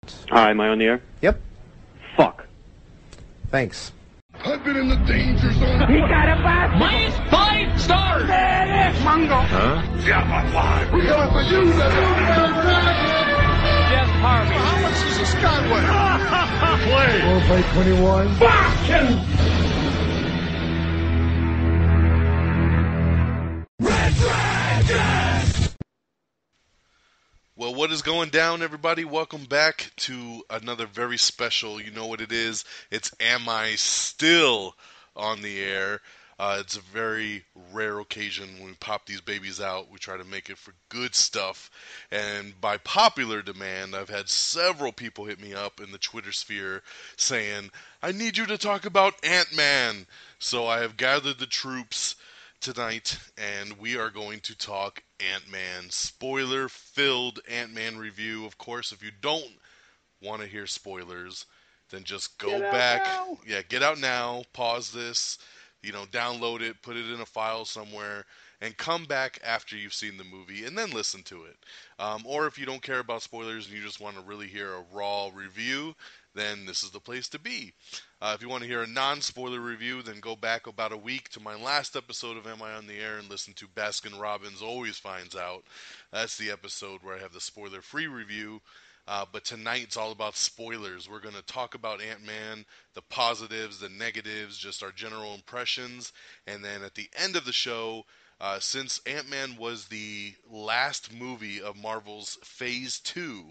Hi, am I on the air? Yep. Fuck. Thanks. I've been in the danger zone. He got a bicycle. Minus 5 stars. Badass Mongo. Huh? Yeah, my five. We're coming for you, Jeff Harvey. How much does this guy weigh? Play. Play 21. Fuck him. Red Dragon! Well, what is going down, everybody? Welcome back to another very special, you know what it is, it's Am I Still on the Air? It's a very rare occasion when we pop these babies out. We try to make it for good stuff, and by popular demand, I've had several people hit me up in the Twitter sphere saying, I need you to talk about Ant-Man. So I have gathered the troops tonight, and we are going to talk Ant-Man. Spoiler-filled Ant-Man review. Of course, if you don't want to hear spoilers, then just go back. Yeah, get out now, pause this, download it, put it in a file somewhere, and come back after you've seen the movie, and then listen to it. Or if you don't care about spoilers and you just want to really hear a raw review, then this is the place to be. If you want to hear a non-spoiler review, then go back about a week to my last episode of Am I on the Air and listen to Baskin Robbins Always Finds Out. That's the episode where I have the spoiler-free review. But tonight it's all about spoilers. We're going to talk about Ant-Man, the positives, the negatives, just our general impressions. And then at the end of the show, since Ant-Man was the last movie of Marvel's Phase 2,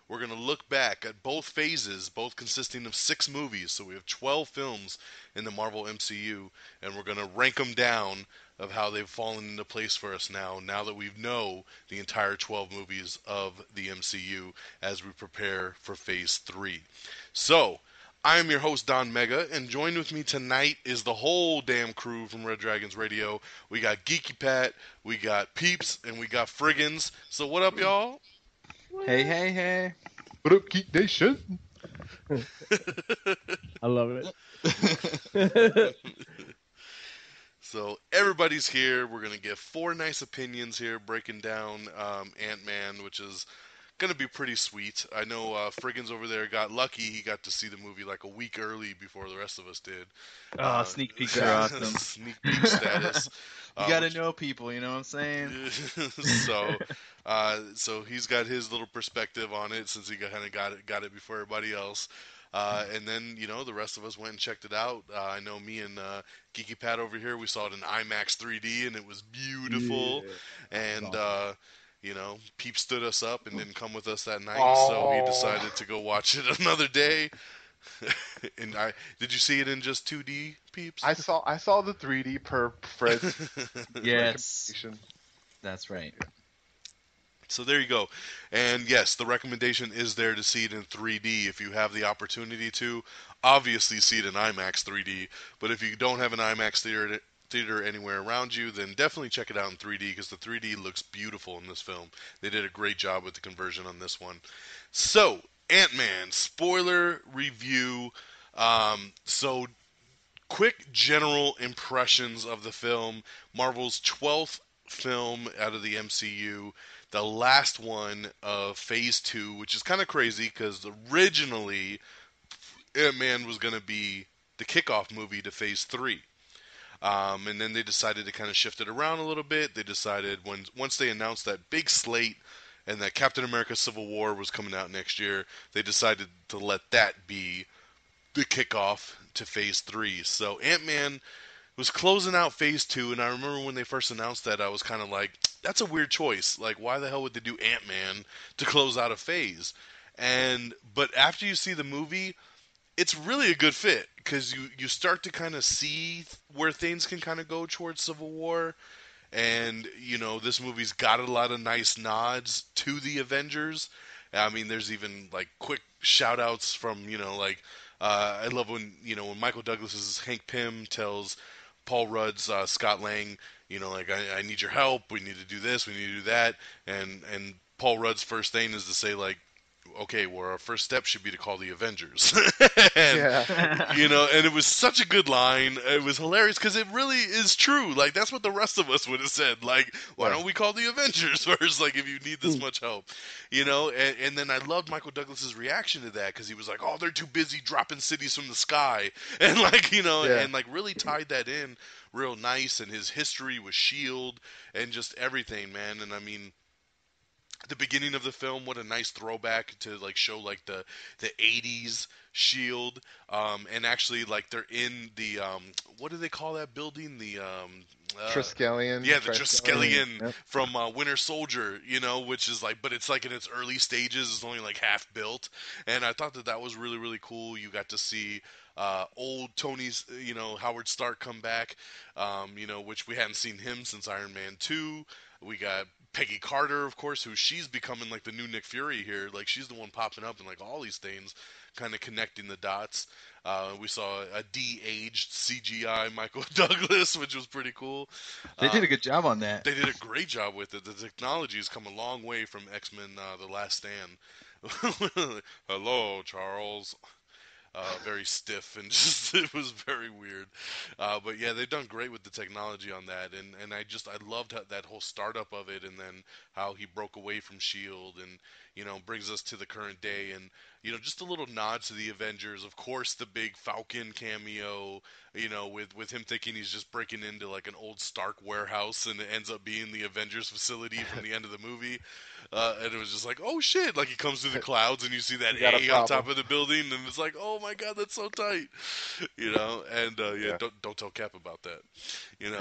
we're going to look back at both phases, both consisting of 6 movies. So we have 12 films in the Marvel MCU, and we're going to rank them down of how they've fallen into place for us now that we know the entire 12 movies of the MCU as we prepare for Phase 3. So, I am your host, DONMEGA, and joined with me tonight is the whole damn crew from Red Dragons Radio. We got Geeky Pat, we got Peeps, and we got Frigginz. So what up, y'all? Hey. What up, Geek Nation? I love it. So everybody's here. We're going to give 4 nice opinions here, breaking down Ant-Man, which is going to be pretty sweet. I know Frigginz over there got lucky. He got to see the movie like a week early before the rest of us did. Sneak peeks are awesome. Sneak peek status. You got to know people, you know what I'm saying? So he's got his little perspective on it since he kind of got it before everybody else. And then, the rest of us went and checked it out. I know me and Geeky Pat over here, we saw it in IMAX 3D, and it was beautiful. Yeah, and, Peep stood us up and didn't come with us that night, so he decided to go watch it another day. And did you see it in just 2D, Peeps? I saw the 3D per Fred's Yes, that's right. So there you go. And yes, the recommendation is there to see it in 3D if you have the opportunity to. Obviously see it in IMAX 3D, but if you don't have an IMAX theater anywhere around you, then definitely check it out in 3D because the 3D looks beautiful in this film. They did a great job with the conversion on this one. So, Ant-Man, spoiler review. So, quick general impressions of the film. Marvel's 12th film out of the MCU. The last one of Phase 2, which is kind of crazy because originally Ant-Man was going to be the kickoff movie to Phase 3. And then they decided to kind of shift it around a little bit. They decided once they announced that big slate and that Captain America Civil War was coming out next year, they decided to let that be the kickoff to Phase 3. So Ant-Man was closing out Phase 2, and I remember when they first announced that, I was kind of like, that's a weird choice. Like, why the hell would they do Ant-Man to close out a phase? But after you see the movie, it's really a good fit, because you start to kind of see where things can kind of go towards Civil War, and, this movie's got a lot of nice nods to the Avengers. I mean, there's even, like, quick shout-outs from, I love when Michael Douglas's Hank Pym tells Paul Rudd's Scott Lang, I need your help, we need to do this, we need to do that, and Paul Rudd's first thing is to say, like, okay, well, our first step should be to call the Avengers. Yeah. And it was such a good line. It was hilarious because it really is true. Like, that's what the rest of us would have said. Like, why don't we call the Avengers first? Like, if you need this much help, And then I loved Michael Douglas's reaction to that because he was like, "Oh, they're too busy dropping cities from the sky," and and like really tied that in real nice. And his history with Shield and just everything, man. And I mean, the beginning of the film, what a nice throwback to like show like the 80s Shield, and actually like they're in the what do they call that building, the Triskelion. yeah, the Triskelion Yep. from Winter Soldier, which is like, but it's like in its early stages, it's only like half built, and I thought that was really really cool. You got to see old Tony's, Howard Stark come back, which we hadn't seen him since Iron Man 2. We got Peggy Carter, of course, who she's becoming like the new Nick Fury here. Like, she's the one popping up in like all these things, kind of connecting the dots. We saw a de-aged CGI Michael Douglas, which was pretty cool. They did a good job on that. They did a great job with it. The technology has come a long way from X-Men: The Last Stand. Hello, Charles. Very stiff and just it was very weird, but yeah, they've done great with the technology on that, and I loved that whole startup of it, and then how he broke away from Shield, and brings us to the current day, and just a little nod to the Avengers, of course, the big Falcon cameo, with him thinking he's just breaking into like an old Stark warehouse, and it ends up being the Avengers facility from the end of the movie. And it was just like, oh shit, like he comes through the clouds and you see that got a A on problem. top of the building, and it's like, oh my god, that's so tight, and Yeah. don't tell Cap about that, and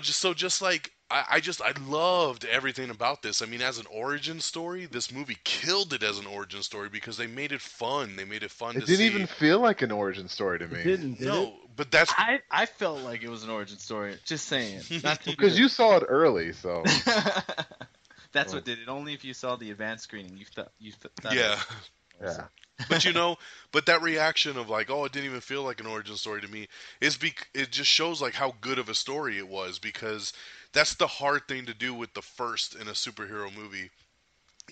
just like I loved everything about this. I mean, as an origin story, this movie killed it as an origin story because they made it fun. They made it fun It to didn't see. even feel like an origin story to me. Did it? No, but that's I felt like it was an origin story. Just saying. Not to Because you saw it early, so. That's what did it. Only if you saw the advanced screening, you thought yeah. Yeah. But that reaction of like, oh, it didn't even feel like an origin story to me, it just shows like how good of a story it was, because that's the hard thing to do with the first in a superhero movie,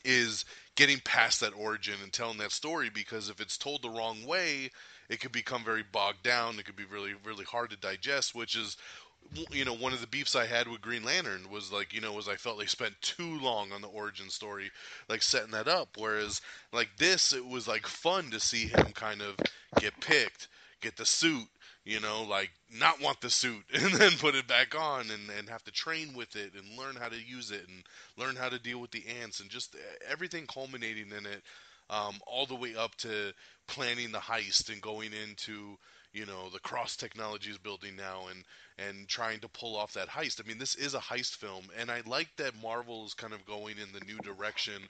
is getting past that origin and telling that story, because if it's told the wrong way, it could become very bogged down. It could be really, really hard to digest, which is, one of the beefs I had with Green Lantern was like, was I felt they spent too long on the origin story, like setting that up. Whereas like this, it was like fun to see him kind of get picked, get the suit, like not want the suit and then put it back on and have to train with it and learn how to use it and learn how to deal with the ants and just everything culminating in it, all the way up to planning the heist and going into the cross technologies building now and trying to pull off that heist. I mean, this is a heist film, and I like that Marvel is kind of going in the new direction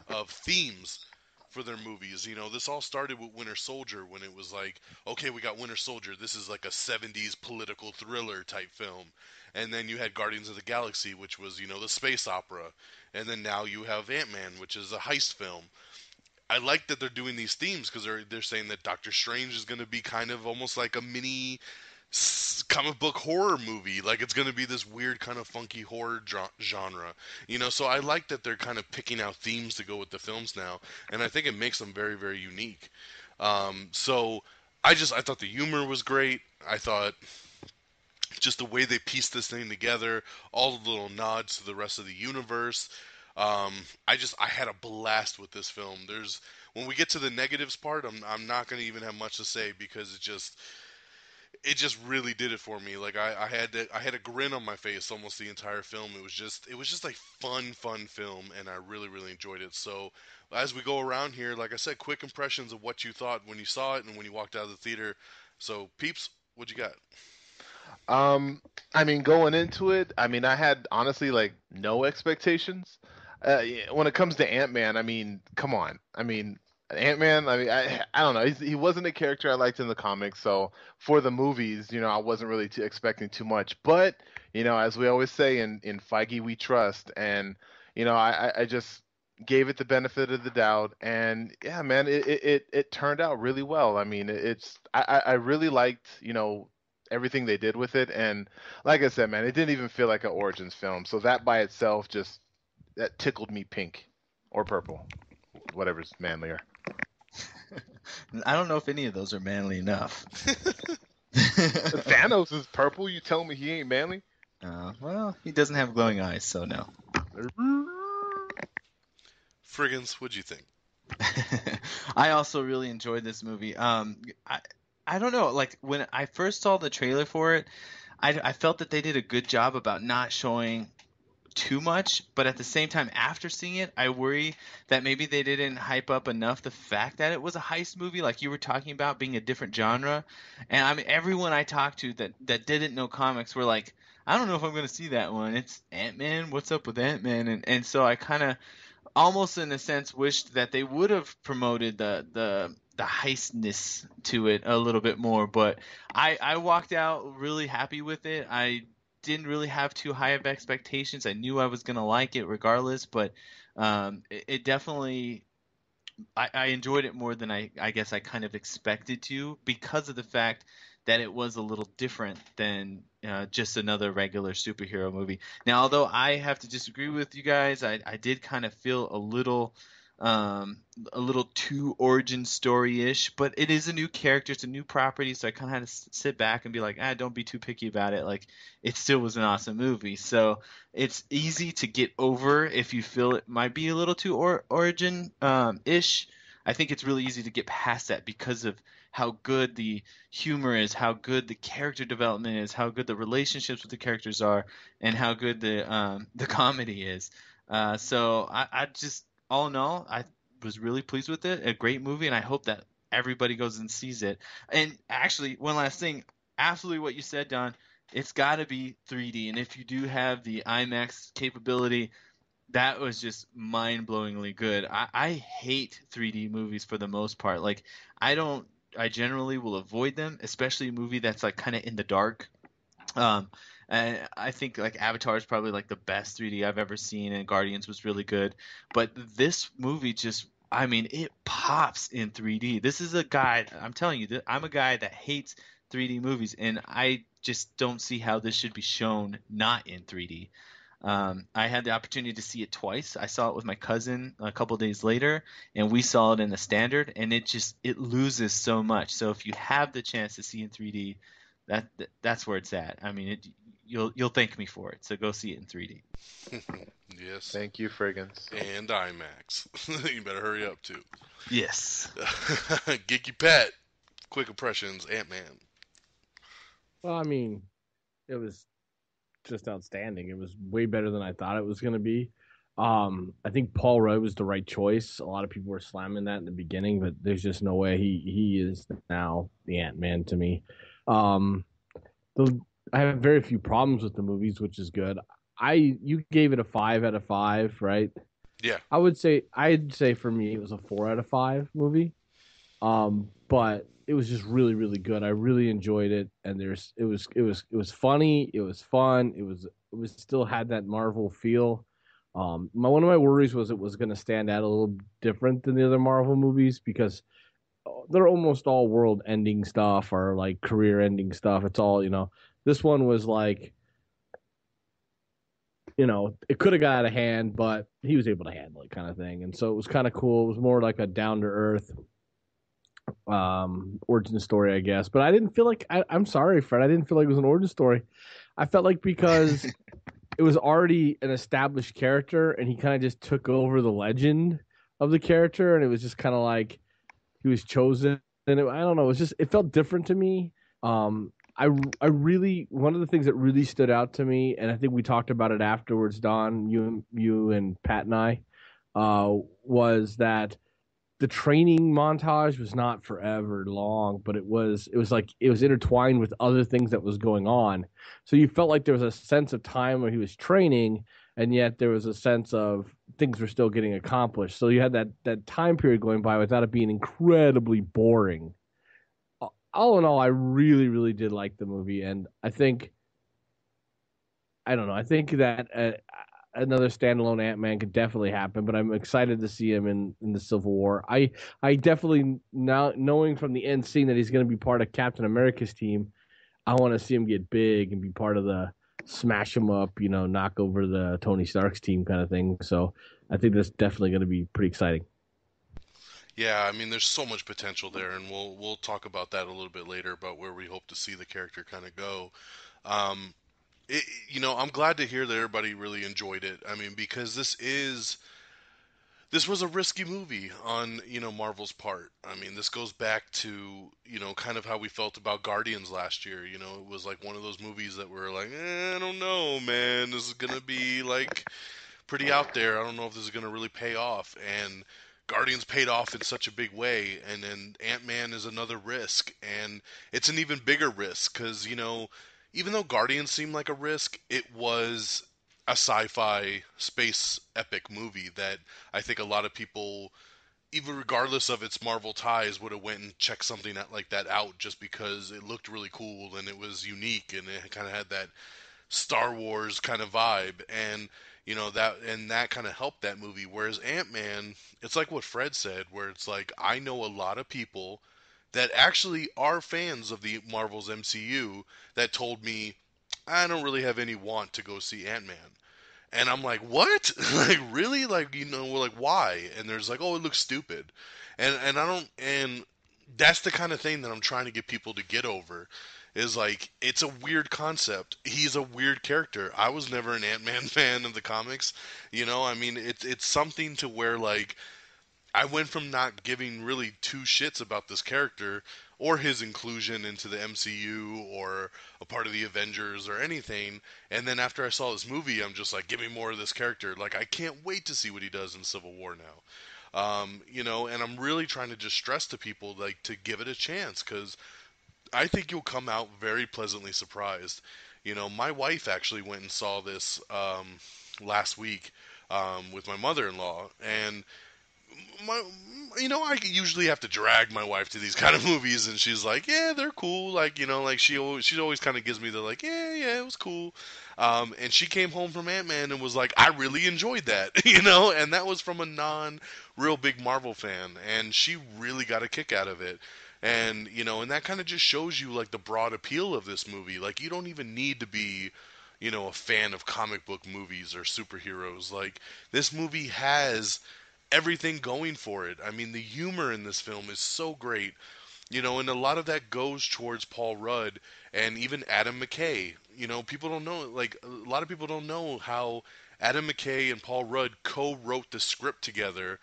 of themes for their movies. This all started with Winter Soldier, when it was like, okay, we got Winter Soldier. This is like a 70s political thriller type film. And then you had Guardians of the Galaxy, which was, the space opera. And then now you have Ant-Man, which is a heist film. I like that they're doing these themes because they're saying that Doctor Strange is going to be kind of almost like a mini comic book horror movie. Like, it's going to be this weird kind of funky horror genre. So I like that they're kind of picking out themes to go with the films now, and I think it makes them very, very unique. So I thought the humor was great. I thought just the way they pieced this thing together, all the little nods to the rest of the universe. I had a blast with this film. When we get to the negatives part, I'm not going to even have much to say, because it just really did it for me. Like, I had a grin on my face almost the entire film. It was just like fun film, and I really, really enjoyed it. So as we go around here, like I said, quick impressions of what you thought when you saw it and when you walked out of the theater. So Peeps, what you got? I mean, going into it, I mean, I had honestly like no expectations. When it comes to Ant-Man, I mean, come on. I mean, Ant-Man, I mean, I don't know. He wasn't a character I liked in the comics, so for the movies, I wasn't really expecting too much. But, as we always say, in Feige we trust, and I just gave it the benefit of the doubt, and yeah, man, it turned out really well. I mean, I really liked, everything they did with it, and like I said, man, it didn't even feel like an origins film. So that by itself that tickled me pink or purple. whatever's manlier. I don't know if any of those are manly enough. Thanos is purple. You tell me he ain't manly? Well, he doesn't have glowing eyes, so no. Frigginz, what'd you think? I also really enjoyed this movie. I don't know, like when I first saw the trailer for it, I felt that they did a good job about not showing too much, but at the same time, after seeing it, I worry that maybe they didn't hype up enough the fact that it was a heist movie, like you were talking about being a different genre. And I mean, everyone I talked to that didn't know comics were like, I don't know if I'm going to see that one. It's Ant-Man. What's up with Ant-Man? And so I kind of almost in a sense wished that they would have promoted the heistness to it a little bit more. But I walked out really happy with it. I didn't really have too high of expectations. I knew I was going to like it regardless, but it definitely I enjoyed it more than I guess I kind of expected to, because of the fact that it was a little different than just another regular superhero movie. Now, although I have to disagree with you guys, I did kind of feel a little too origin story-ish, but it is a new character, it's a new property, so I kind of had to sit back and be like, don't be too picky about it. Like, it still was an awesome movie, so it's easy to get over if you feel it might be a little too origin ish. I think it's really easy to get past that because of how good the humor is, how good the character development is, how good the relationships with the characters are, and how good the comedy is. So I just, all in all, I was really pleased with it. A great movie, and I hope that everybody goes and sees it. And actually, one last thing, absolutely what you said, Don, it's got to be 3D. And if you do have the IMAX capability, that was just mind-blowingly good. I hate 3D movies for the most part. Like, I generally will avoid them, especially a movie that's like kind of in the dark. And I think like Avatar is probably like the best 3D I've ever seen, and Guardians was really good. But this movie just, I mean, it pops in 3D. This is a guy, I'm telling you, I'm a guy that hates 3D movies, and I just don't see how this should be shown not in 3D. I had the opportunity to see it twice. I saw it with my cousin a couple days later, and we saw it in the standard, and it loses so much. So if you have the chance to see it in 3D, that's where it's at. I mean, you'll thank me for it. So go see it in 3D. Yes. Thank you, Frigginz. And IMAX. You better hurry up too. Yes. Geeky Pat, quick impressions, Ant-Man. Well, I mean, it was just outstanding. It was way better than I thought it was going to be. I think Paul Rudd was the right choice. A lot of people were slamming that in the beginning, but there's just no way he is now the Ant-Man to me. I have very few problems with the movies, which is good. You gave it a 5 out of 5, right? Yeah. I'd say for me it was a 4 out of 5 movie. But it was just really, really good. I really enjoyed it, and it was funny, it was fun, it was still had that Marvel feel. One of my worries was it was going to stand out a little different than the other Marvel movies, because they're almost all world-ending stuff or like career-ending stuff. It's all, this one was like, it could have got out of hand, but he was able to handle it, kind of thing. And so it was kind of cool. It was more like a down-to-earth origin story, I guess. But I didn't feel like I'm sorry, Fred. I didn't feel like it was an origin story. I felt like because it was already an established character, and he kind of just took over the legend of the character, and it was just kind of like he was chosen. And I don't know. It felt different to me. I really, one of the things that really stood out to me, and I think we talked about it afterwards, Don, you and Pat and I, was that the training montage was not forever long, but it was intertwined with other things that was going on. So you felt like there was a sense of time where he was training, and yet there was a sense of things were still getting accomplished. So you had that time period going by without it being incredibly boring. All in all, I really, really did like the movie, and I think that another standalone Ant-Man could definitely happen, but I'm excited to see him in the Civil War. I definitely, now knowing from the end scene that he's going to be part of Captain America's team, I want to see him get big and be part of the smash him up, knock over the Tony Stark's team kind of thing. So I think that's definitely going to be pretty exciting. Yeah, I mean, there's so much potential there, and we'll talk about that a little bit later about where we hope to see the character kind of go. Um, I'm glad to hear that everybody really enjoyed it. I mean, because this was a risky movie on Marvel's part. I mean, this goes back to kind of how we felt about Guardians last year. It was like one of those movies that were like, I don't know, man, this is gonna be like pretty out there. I don't know if this is gonna really pay off. And Guardians paid off in such a big way, and then Ant-Man is another risk, and it's an even bigger risk because even though Guardians seemed like a risk, it was a sci-fi space epic movie that I think a lot of people, even regardless of its Marvel ties, would have went and checked something like that out just because it looked really cool and it was unique and it kind of had that Star Wars kind of vibe, and that kind of helped that movie. Whereas Ant-Man, it's like what Fred said, where it's like I know a lot of people that actually are fans of the Marvel's MCU that told me I don't really have any want to go see Ant-Man. And I'm like, what? Like, really? Like, we're like, why? And there's like, oh, it looks stupid. And I don't, and that's the kind of thing that I'm trying to get people to get over. Is like, it's a weird concept. He's a weird character. I was never an Ant-Man fan of the comics. I mean, it's something to where, like, I went from not giving really two shits about this character or his inclusion into the MCU or a part of the Avengers or anything, and then after I saw this movie, I'm just like, give me more of this character. Like, I can't wait to see what he does in Civil War now. And I'm really trying to just stress to people, like, to give it a chance, because I think you'll come out very pleasantly surprised. My wife actually went and saw this last week with my mother-in-law, and my, I usually have to drag my wife to these kind of movies, and she's like, yeah, they're cool. Like, like she always kind of gives me the like, yeah, it was cool. And she came home from Ant-Man and was like, I really enjoyed that, and that was from a non-real big Marvel fan, and she really got a kick out of it. And and that kind of just shows you like the broad appeal of this movie. Like, you don't even need to be a fan of comic book movies or superheroes. Like, this movie has everything going for it. I mean, the humor in this film is so great, and a lot of that goes towards Paul Rudd and even Adam McKay. People don't know, like, a lot of people don't know how Adam McKay and Paul Rudd co-wrote the script together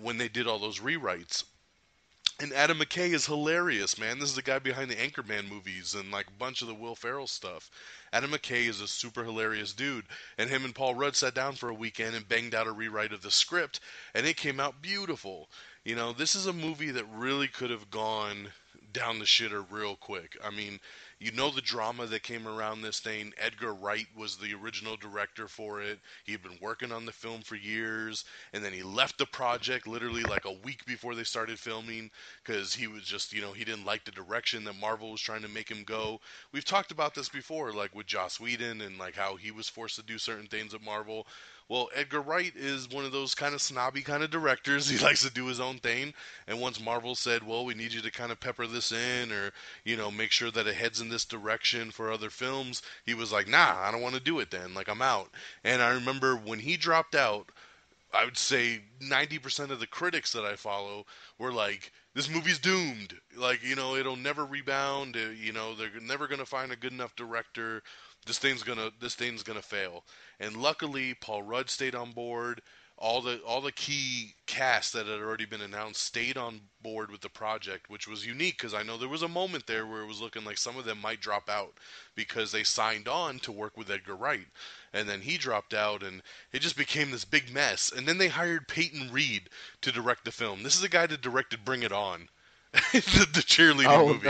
when they did all those rewrites. And Adam McKay is hilarious, man. This is the guy behind the Anchorman movies and like a bunch of the Will Ferrell stuff. Adam McKay is a super hilarious dude, and him and Paul Rudd sat down for a weekend and banged out a rewrite of the script, and it came out beautiful. This is a movie that really could have gone down the shitter real quick. I mean, the drama that came around this thing. Edgar Wright was the original director for it. He had been working on the film for years, and then he left the project literally like a week before they started filming because he was just, he didn't like the direction that Marvel was trying to make him go. We've talked about this before, like with Joss Whedon and like how he was forced to do certain things at Marvel. Well, Edgar Wright is one of those kind of snobby kind of directors. He likes to do his own thing. And once Marvel said, well, we need you to kind of pepper this in or, make sure that it heads in this direction for other films, he was like, nah, I don't want to do it then. Like, I'm out. And I remember when he dropped out, I would say 90% of the critics that I follow were like, this movie's doomed. Like, it'll never rebound. They're never going to find a good enough director. This thing's gonna fail. And luckily, Paul Rudd stayed on board. All the key cast that had already been announced stayed on board with the project, which was unique because I know there was a moment there where it was looking like some of them might drop out because they signed on to work with Edgar Wright, and then he dropped out, and it just became this big mess. And then they hired Peyton Reed to direct the film. This is the guy that directed Bring It On. the cheerleading movie,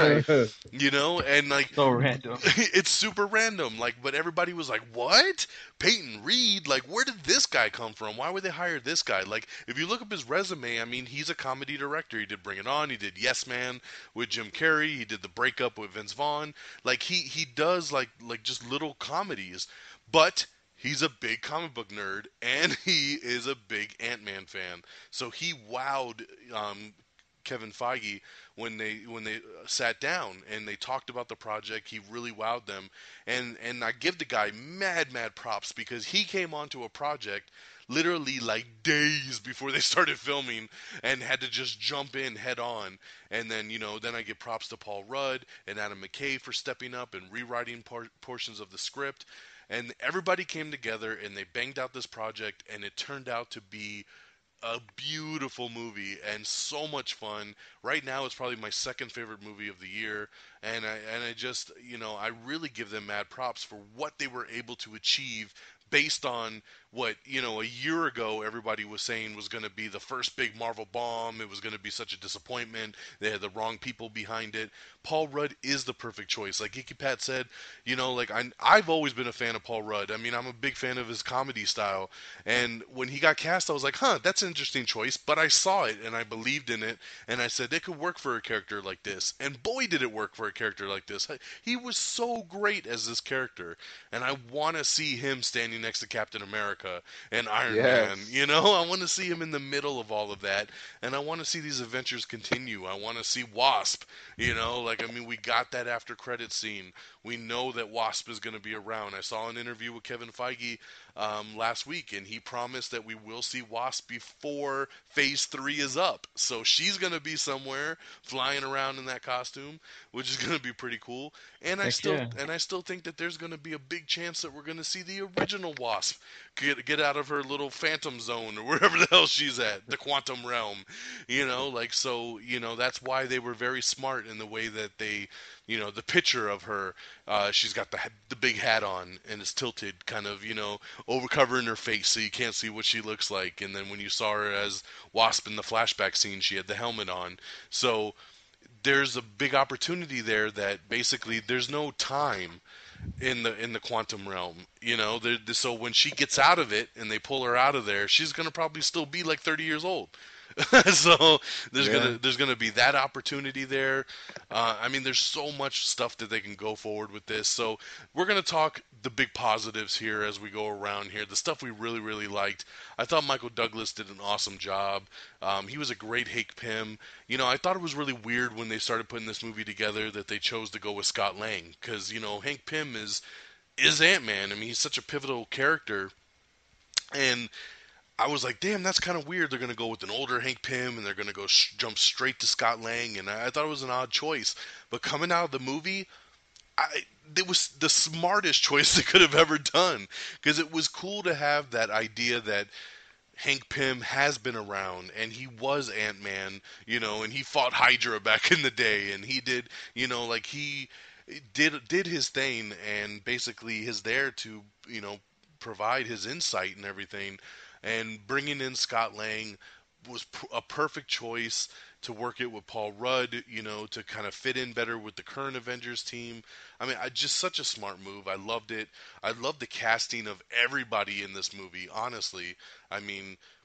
and like So random. it's super random, like, but everybody was like, what? Peyton Reed? Like, where did this guy come from? Why would they hire this guy? Like, if you look up his resume, I mean, he's a comedy director. He did Bring It On. He did Yes Man with Jim Carrey. He did The Breakup with Vince Vaughn. Like, he does like just little comedies, but he's a big comic book nerd, and he is a big Ant-Man fan. So he wowed Kevin Feige when they sat down and they talked about the project. He really wowed them, and I give the guy mad props because he came onto a project literally like days before they started filming, and had to just jump in head on. And then, then I give props to Paul Rudd and Adam McKay for stepping up and rewriting portions of the script. And everybody came together and they banged out this project, and it turned out to be a beautiful movie and so much fun. Right now, it's probably my second favorite movie of the year, and I just, I really give them mad props for what they were able to achieve based on what, a year ago everybody was saying was going to be the first big Marvel bomb. It was going to be such a disappointment. They had the wrong people behind it. Paul Rudd is the perfect choice. Like Geeky Pat said, like I've always been a fan of Paul Rudd. I mean, I'm a big fan of his comedy style. And when he got cast, I was like, that's an interesting choice. But I saw it and I believed in it. And I said, it could work for a character like this. And boy, did it work for a character like this. He was so great as this character. And I want to see him standing next to Captain America and Iron Man. I want to see him in the middle of all of that. And I want to see these adventures continue. I want to see Wasp. We got that after credit scene. We know that Wasp is going to be around. I saw an interview with Kevin Feige last week, and he promised that we will see Wasp before Phase 3 is up. So she's going to be somewhere flying around in that costume, which is going to be pretty cool. And I still think that there's going to be a big chance that we're going to see the original Wasp get out of her little phantom zone or wherever the hell she's at, the quantum realm. That's why they were very smart in the way that they, the picture of her, she's got the big hat on and it's tilted kind of, over covering her face so you can't see what she looks like. And then when you saw her as Wasp in the flashback scene, she had the helmet on. So there's a big opportunity there that basically there's no time in the quantum realm, so when she gets out of it and they pull her out of there, she's gonna probably still be like 30 years old. So there's gonna be that opportunity there. There's so much stuff that they can go forward with this. So we're gonna talk the big positives here as we go around here. The stuff we really, really liked. I thought Michael Douglas did an awesome job. He was a great Hank Pym. I thought it was really weird when they started putting this movie together that they chose to go with Scott Lang, because Hank Pym is Ant-Man. He's such a pivotal character, and I was like, damn, that's kind of weird. They're going to go with an older Hank Pym, and they're going to go jump straight to Scott Lang, and I thought it was an odd choice. But coming out of the movie, it was the smartest choice they could have ever done, because it was cool to have that idea that Hank Pym has been around, and he was Ant-Man, and he fought Hydra back in the day, and he did, he did his thing, and basically is there to, provide his insight and everything. And bringing in Scott Lang was a perfect choice to work it with Paul Rudd, to kind of fit in better with the current Avengers team. Just such a smart move. I loved it. I loved the casting of everybody in this movie, honestly.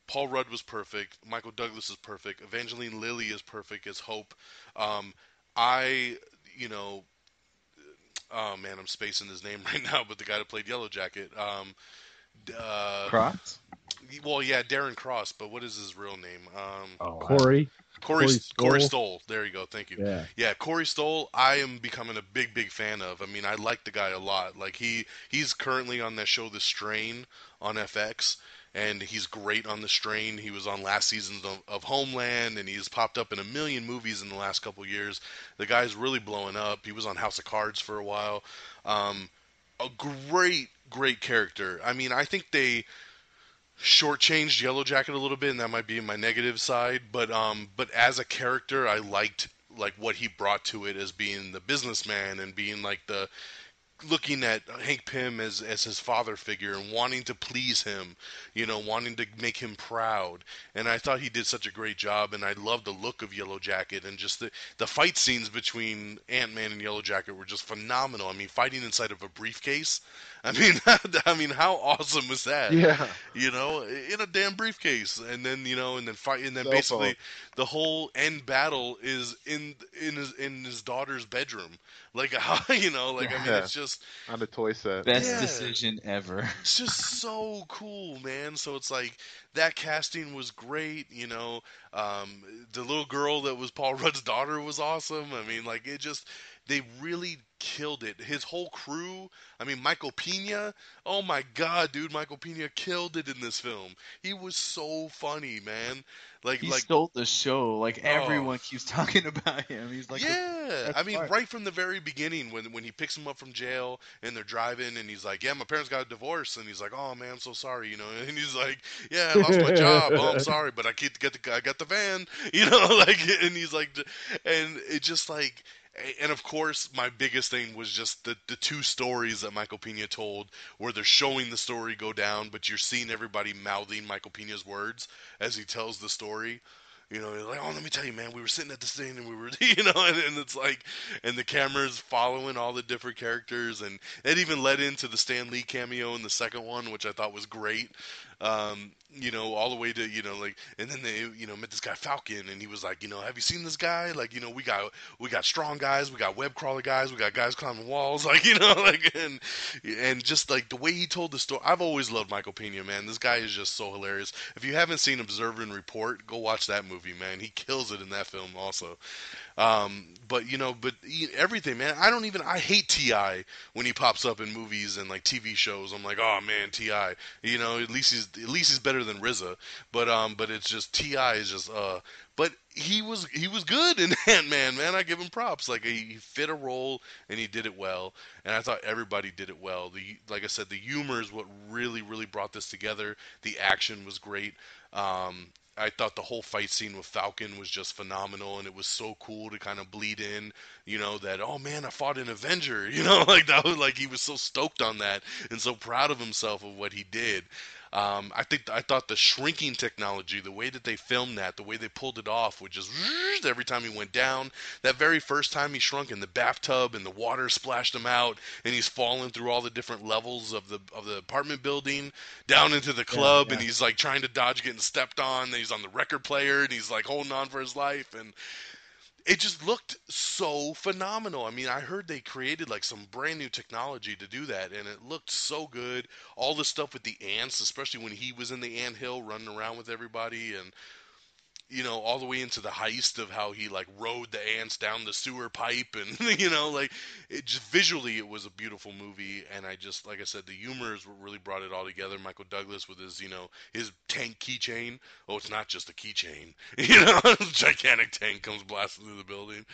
Paul Rudd was perfect. Michael Douglas is perfect. Evangeline Lilly is perfect as Hope. Oh man, I'm spacing his name right now, but the guy that played Yellow Jacket. Cross? Well, yeah, Darren Cross, but what is his real name? Corey Stoll. There you go. Thank you. Yeah, Corey Stoll, I am becoming a big, big fan of. I like the guy a lot. Like he's currently on that show The Strain on FX, and he's great on The Strain. He was on last season of Homeland, and he's popped up in a million movies in the last couple of years. The guy's really blowing up. He was on House of Cards for a while. A great character. I think they shortchanged Yellow Jacket a little bit, and that might be my negative side. But as a character, I liked what he brought to it as being the businessman and being looking at Hank Pym as his father figure and wanting to please him, wanting to make him proud. And I thought he did such a great job, and I loved the look of Yellow Jacket, and just the fight scenes between Ant-Man and Yellow Jacket were just phenomenal. Fighting inside of a briefcase. How awesome was that? Yeah. In a damn briefcase, and then basically the whole end battle is in his daughter's bedroom. It's just on the toy set. Best decision ever. It's just so cool, man. So it's that casting was great. The little girl that was Paul Rudd's daughter was awesome. they really killed it. His whole crew, I mean, Michael Pena, oh my god, dude, Michael Pena killed it in this film. He was so funny, man. He Like, stole the show. Like oh. everyone keeps talking about him. He's like the Yeah, best I mean, part. right from the very beginning, when he picks him up from jail and they're driving, and he's like, "Yeah, my parents got a divorce," and he's like, "Oh man, I'm so sorry," you know, and he's like, "Yeah, I lost my job. Oh, I'm sorry, but I got the van," you know, like, and he's like, and it just like, and of course, my biggest thing was just the two stories that Michael Pena told, where they're showing the story go down, but you're seeing everybody mouthing Michael Pena's words as he tells the story. You know, like, oh, let me tell you, man, we were sitting at this thing and we were, you know, and it's like, and the camera's following all the different characters, and it even led into the Stan Lee cameo in the second one, which I thought was great. You know, all the way to, you know, like, and then they, you know, met this guy Falcon, and he was like, you know, have you seen this guy? Like, you know, we got strong guys, we got web crawler guys, we got guys climbing walls, like, you know, like, and just like the way he told the story. I've always loved Michael Pena, man. This guy is just so hilarious. If you haven't seen Observe and Report, go watch that movie, man. He kills it in that film also. But you know, everything, man. I hate Ti when he pops up in movies and like TV shows. I'm like, oh man, Ti. You know, at least he's better than RZA. But it's just Ti is just But he was good in Ant-Man, man. I give him props. Like he fit a role and he did it well. And I thought everybody did it well. Like I said, the humor is what really brought this together. The action was great. I thought the whole fight scene with Falcon was just phenomenal, and it was so cool to kind of bleed in, you know, that, oh man, I fought an Avenger, you know, like that was like he was so stoked on that and so proud of himself of what he did. I thought the shrinking technology, the way that they filmed that, the way they pulled it off, would just every time he went down. That very first time he shrunk in the bathtub and the water splashed him out, and he's falling through all the different levels of the apartment building down into the club, and he's like trying to dodge getting stepped on. And he's on the record player, and he's like holding on for his life, and it just looked so phenomenal. I mean, I heard they created like some brand new technology to do that, and it looked so good. All the stuff with the ants, especially when he was in the ant hill running around with everybody, and you know, all the way into the heist of how he like rode the ants down the sewer pipe, and you know, like it just visually it was a beautiful movie. And I just, like I said, the humors really brought it all together. Michael Douglas with his, you know, his tank keychain. Oh, it's not just a keychain, you know, gigantic tank comes blasting through the building.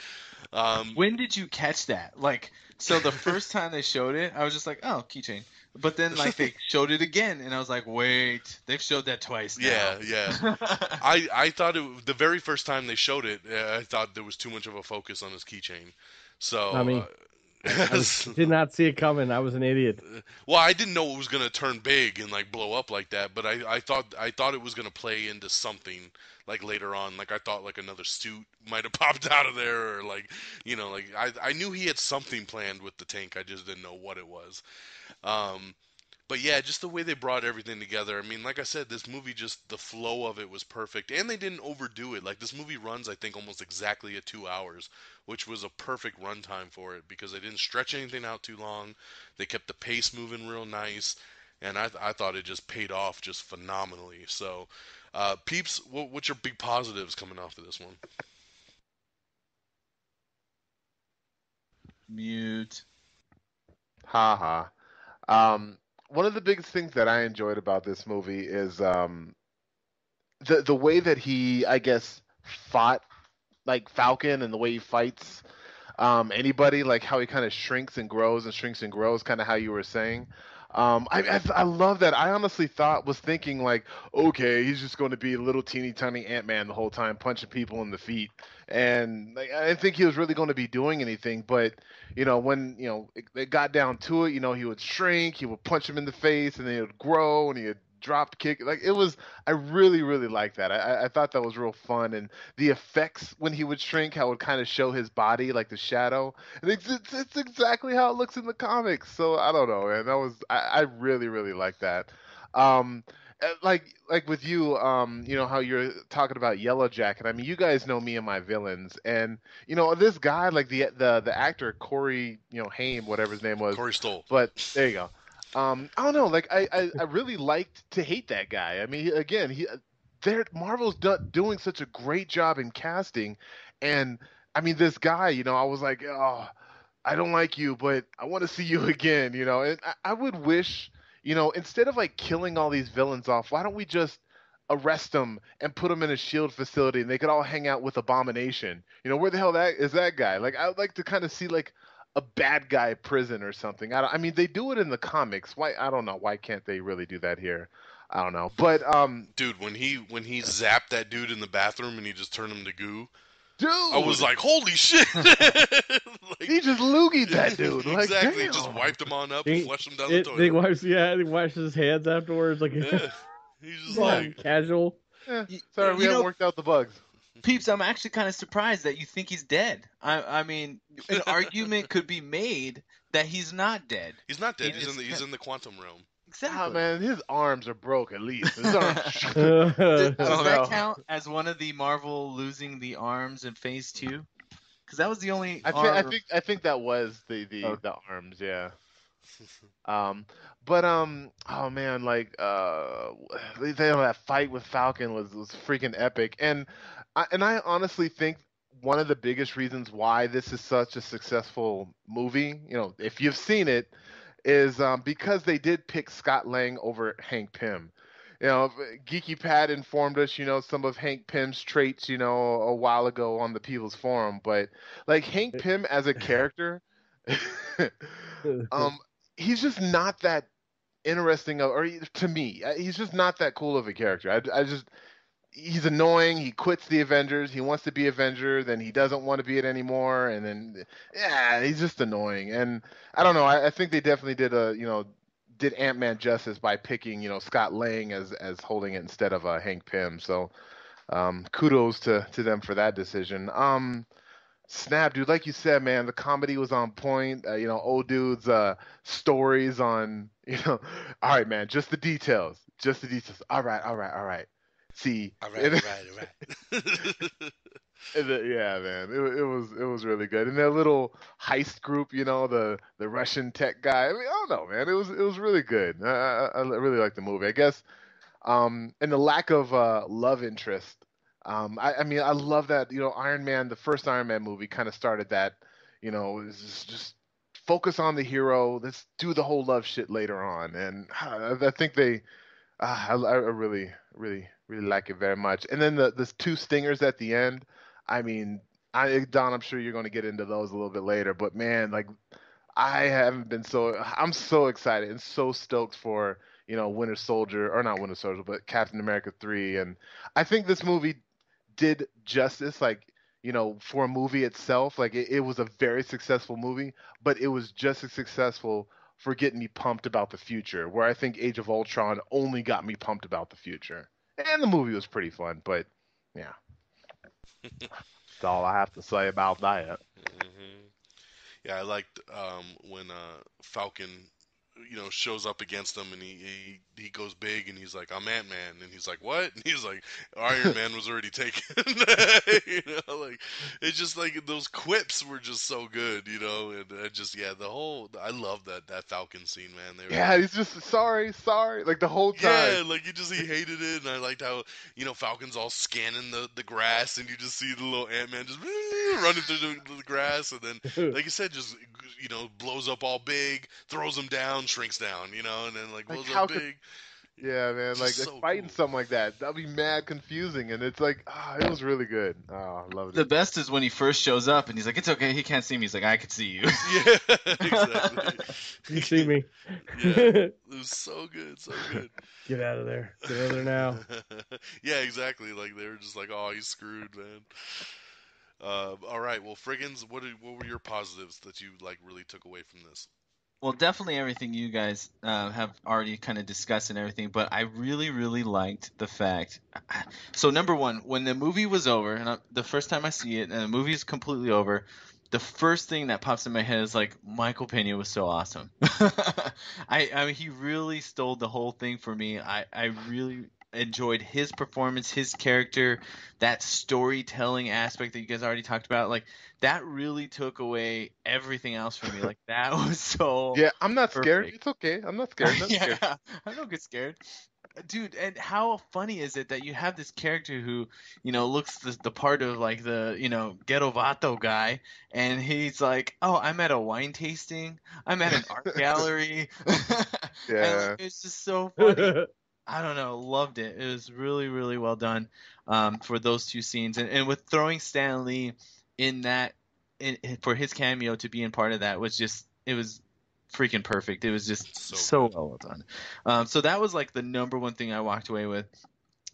When did you catch that? Like, so the first time they showed it, I was just like, oh, keychain. But then, like, they showed it again, and I was like, wait, they've showed that twice now. Yeah. I thought the very first time they showed it, I thought there was too much of a focus on his keychain. So, I mean, I did not see it coming. I was an idiot. well, I didn't know it was gonna turn big and like blow up like that, but I thought it was gonna play into something like later on. Like I thought like another suit might have popped out of there, or like, you know, like I knew he had something planned with the tank. I just didn't know what it was. Um, but yeah, just the way they brought everything together. I mean, like I said, this movie, just the flow of it was perfect, and they didn't overdo it. Like this movie runs, I think, almost exactly at 2 hours, which was a perfect runtime for it because they didn't stretch anything out too long. They kept the pace moving real nice, and I thought it just paid off just phenomenally. So, Peeps, what's your big positives coming off of this one? Mute. Haha. One of the biggest things that I enjoyed about this movie is the way that he, I guess, fought like Falcon, and the way he fights anybody, like how he kind of shrinks and grows, kind of how you were saying. I love that. I honestly was thinking like, okay, he's just going to be a little teeny tiny Ant-Man the whole time, punching people in the feet, and like, I didn't think he was really going to be doing anything. But you know, when it got down to it, you know, he would shrink, he would punch him in the face, and then he would grow, and he would drop kick. Like it was, I really liked that. I thought that was real fun, and the effects when he would shrink, how it would kind of show his body like the shadow, and it's exactly how it looks in the comics. So I don't know, man. I really like that. Um, like with you, you know how you're talking about Yellow Jacket. I mean, you guys know me and my villains, and you know this guy, like the actor Corey, Haim, whatever his name was. Corey Stoll. But there you go. I don't know. Like I really liked to hate that guy. I mean, again, Marvel's doing such a great job in casting, and I mean, this guy, I was like, oh, I don't like you, but I want to see you again, you know. And I would wish, you know, instead of like killing all these villains off, why don't we just arrest them and put them in a shield facility and they could all hang out with Abomination? You know, where the hell that is that guy? Like, I would like to kind of see like a bad guy prison or something. I mean, they do it in the comics. Why? I don't know. Why can't they really do that here? I don't know. But Dude, when he zapped that dude in the bathroom and he just turned him to goo, dude, I was like, holy shit! Like, he just loogied that dude. Like, exactly, damn. just wiped him on up He- and flushed him down the He toilet. wipes his hands afterwards, like Yeah. He's just like like, casual. Sorry, we You haven't know- worked out the bugs. Peeps, I'm actually kind of surprised that you think he's dead. I mean, an argument could be made that he's not dead. he's not dead. He He's in the quantum realm. Exactly. Oh man, his arms are broke at least. His arms. Does don't that know. count as one of the Marvel losing the arms in Phase 2? Because that was the only. I think that was the arms, yeah. Oh man, like they know that fight with Falcon was freaking epic, and I honestly think one of the biggest reasons why this is such a successful movie, you know, if you've seen it, is because they did pick Scott Lang over Hank Pym. You know, Geeky Pat informed us, you know, some of Hank Pym's traits, you know, a while ago on the People's Forum, but like Hank Pym as a character, he's just not that interesting, or to me, he's just not that cool of a character. He's annoying. He quits the Avengers. He wants to be Avenger, then he doesn't want to be it anymore, and then he's just annoying. And I don't know. I think they definitely did Ant-Man justice by picking, you know, Scott Lang as holding it instead of Hank Pym. So kudos to them for that decision. Snap, dude, like you said, man, the comedy was on point. You know, old dude's stories on, you know, all right, man, just the details. All right. See, All right. yeah, man, it was really good. And that little heist group, you know, the Russian tech guy. I mean, I don't know, man, it was really good. I really liked the movie. I guess, and the lack of love interest. I mean, I love that, you know, Iron Man, the first Iron Man movie kind of started that, you know, is just focus on the hero. Let's do the whole love shit later on. And I think I really like it very much. And then the two stingers at the end, I mean, Don, I'm sure you're going to get into those a little bit later, but man, like, I'm so excited and so stoked for, you know, but Captain America 3. And I think this movie did justice, like, you know, for a movie itself. Like, it was a very successful movie, but it was just as successful for getting me pumped about the future, where I think Age of Ultron only got me pumped about the future. And the movie was pretty fun, but yeah. That's all I have to say about that. Mm-hmm. Yeah, I liked when Falcon, you know, shows up against him and he goes big and he's like, I'm Ant-Man, and he's like, what? And he's like, Iron Man was already taken. You know, like, it's just like those quips were just so good, you know, and I love that Falcon scene, man. He's just sorry, like the whole time. Yeah, like he hated it, and I liked how, you know, Falcon's all scanning the grass, and you just see the little Ant-Man just running through the grass, and then, like you said, just, you know, blows up all big, throws him down, shrinks down, you know, and then like blows up big. Yeah, man, like so fighting cool. something like that'd be mad confusing, and it's like, it was really good. Oh, I loved it. The best is when he first shows up and he's like, it's okay, he can't see me. He's like, I could see you. Yeah, exactly. You see me? Yeah, it was so good. Get out of there! Get out of there now! Yeah, exactly. Like, they were just like, oh, he's screwed, man. All right, well, Frigginz, what were your positives that you like really took away from this? Well, definitely everything you guys have already kind of discussed and everything, but I really, really liked the fact. So, number one, when the movie was over, and the first time I see it, and the movie is completely over, the first thing that pops in my head is like, Michael Pena was so awesome. I mean, he really stole the whole thing for me. I really enjoyed his performance, his character, that storytelling aspect that you guys already talked about. Like, that really took away everything else from me. Like, that was so Yeah, I'm not scared. perfect. It's okay. I'm not scared. Yeah, I don't get scared. dude, and how funny is it that you have this character who, looks the part of like the, ghetto vato guy, and he's like, oh, I'm at a wine tasting, I'm at an art gallery, and like, Yeah. it's just so funny. I don't know, loved it. It was really, really well done, for those two scenes, and with throwing Stan Lee in that, for his cameo to be in part of that was just, it was freaking perfect. It was just so well done. So that was like the number one thing I walked away with.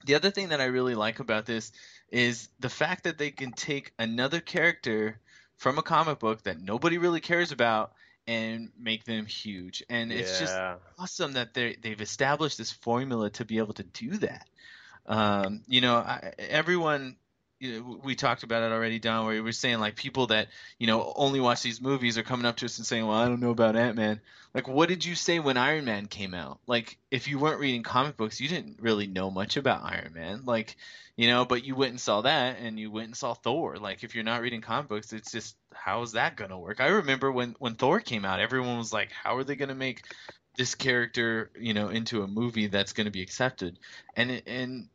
The other thing that I really like about this is the fact that they can take another character from a comic book that nobody really cares about and make them huge. And it's just awesome that they've established this formula to be able to do that. Everyone, we talked about it already, Don, where we were saying like people that, only watch these movies are coming up to us and saying, well, I don't know about Ant-Man. Like, what did you say when Iron Man came out? Like, if you weren't reading comic books, you didn't really know much about Iron Man. Like, but you went and saw that, and you went and saw Thor. Like, if you're not reading comic books, it's just, how is that going to work? I remember when Thor came out, everyone was like, how are they going to make this character, into a movie that's going to be accepted? And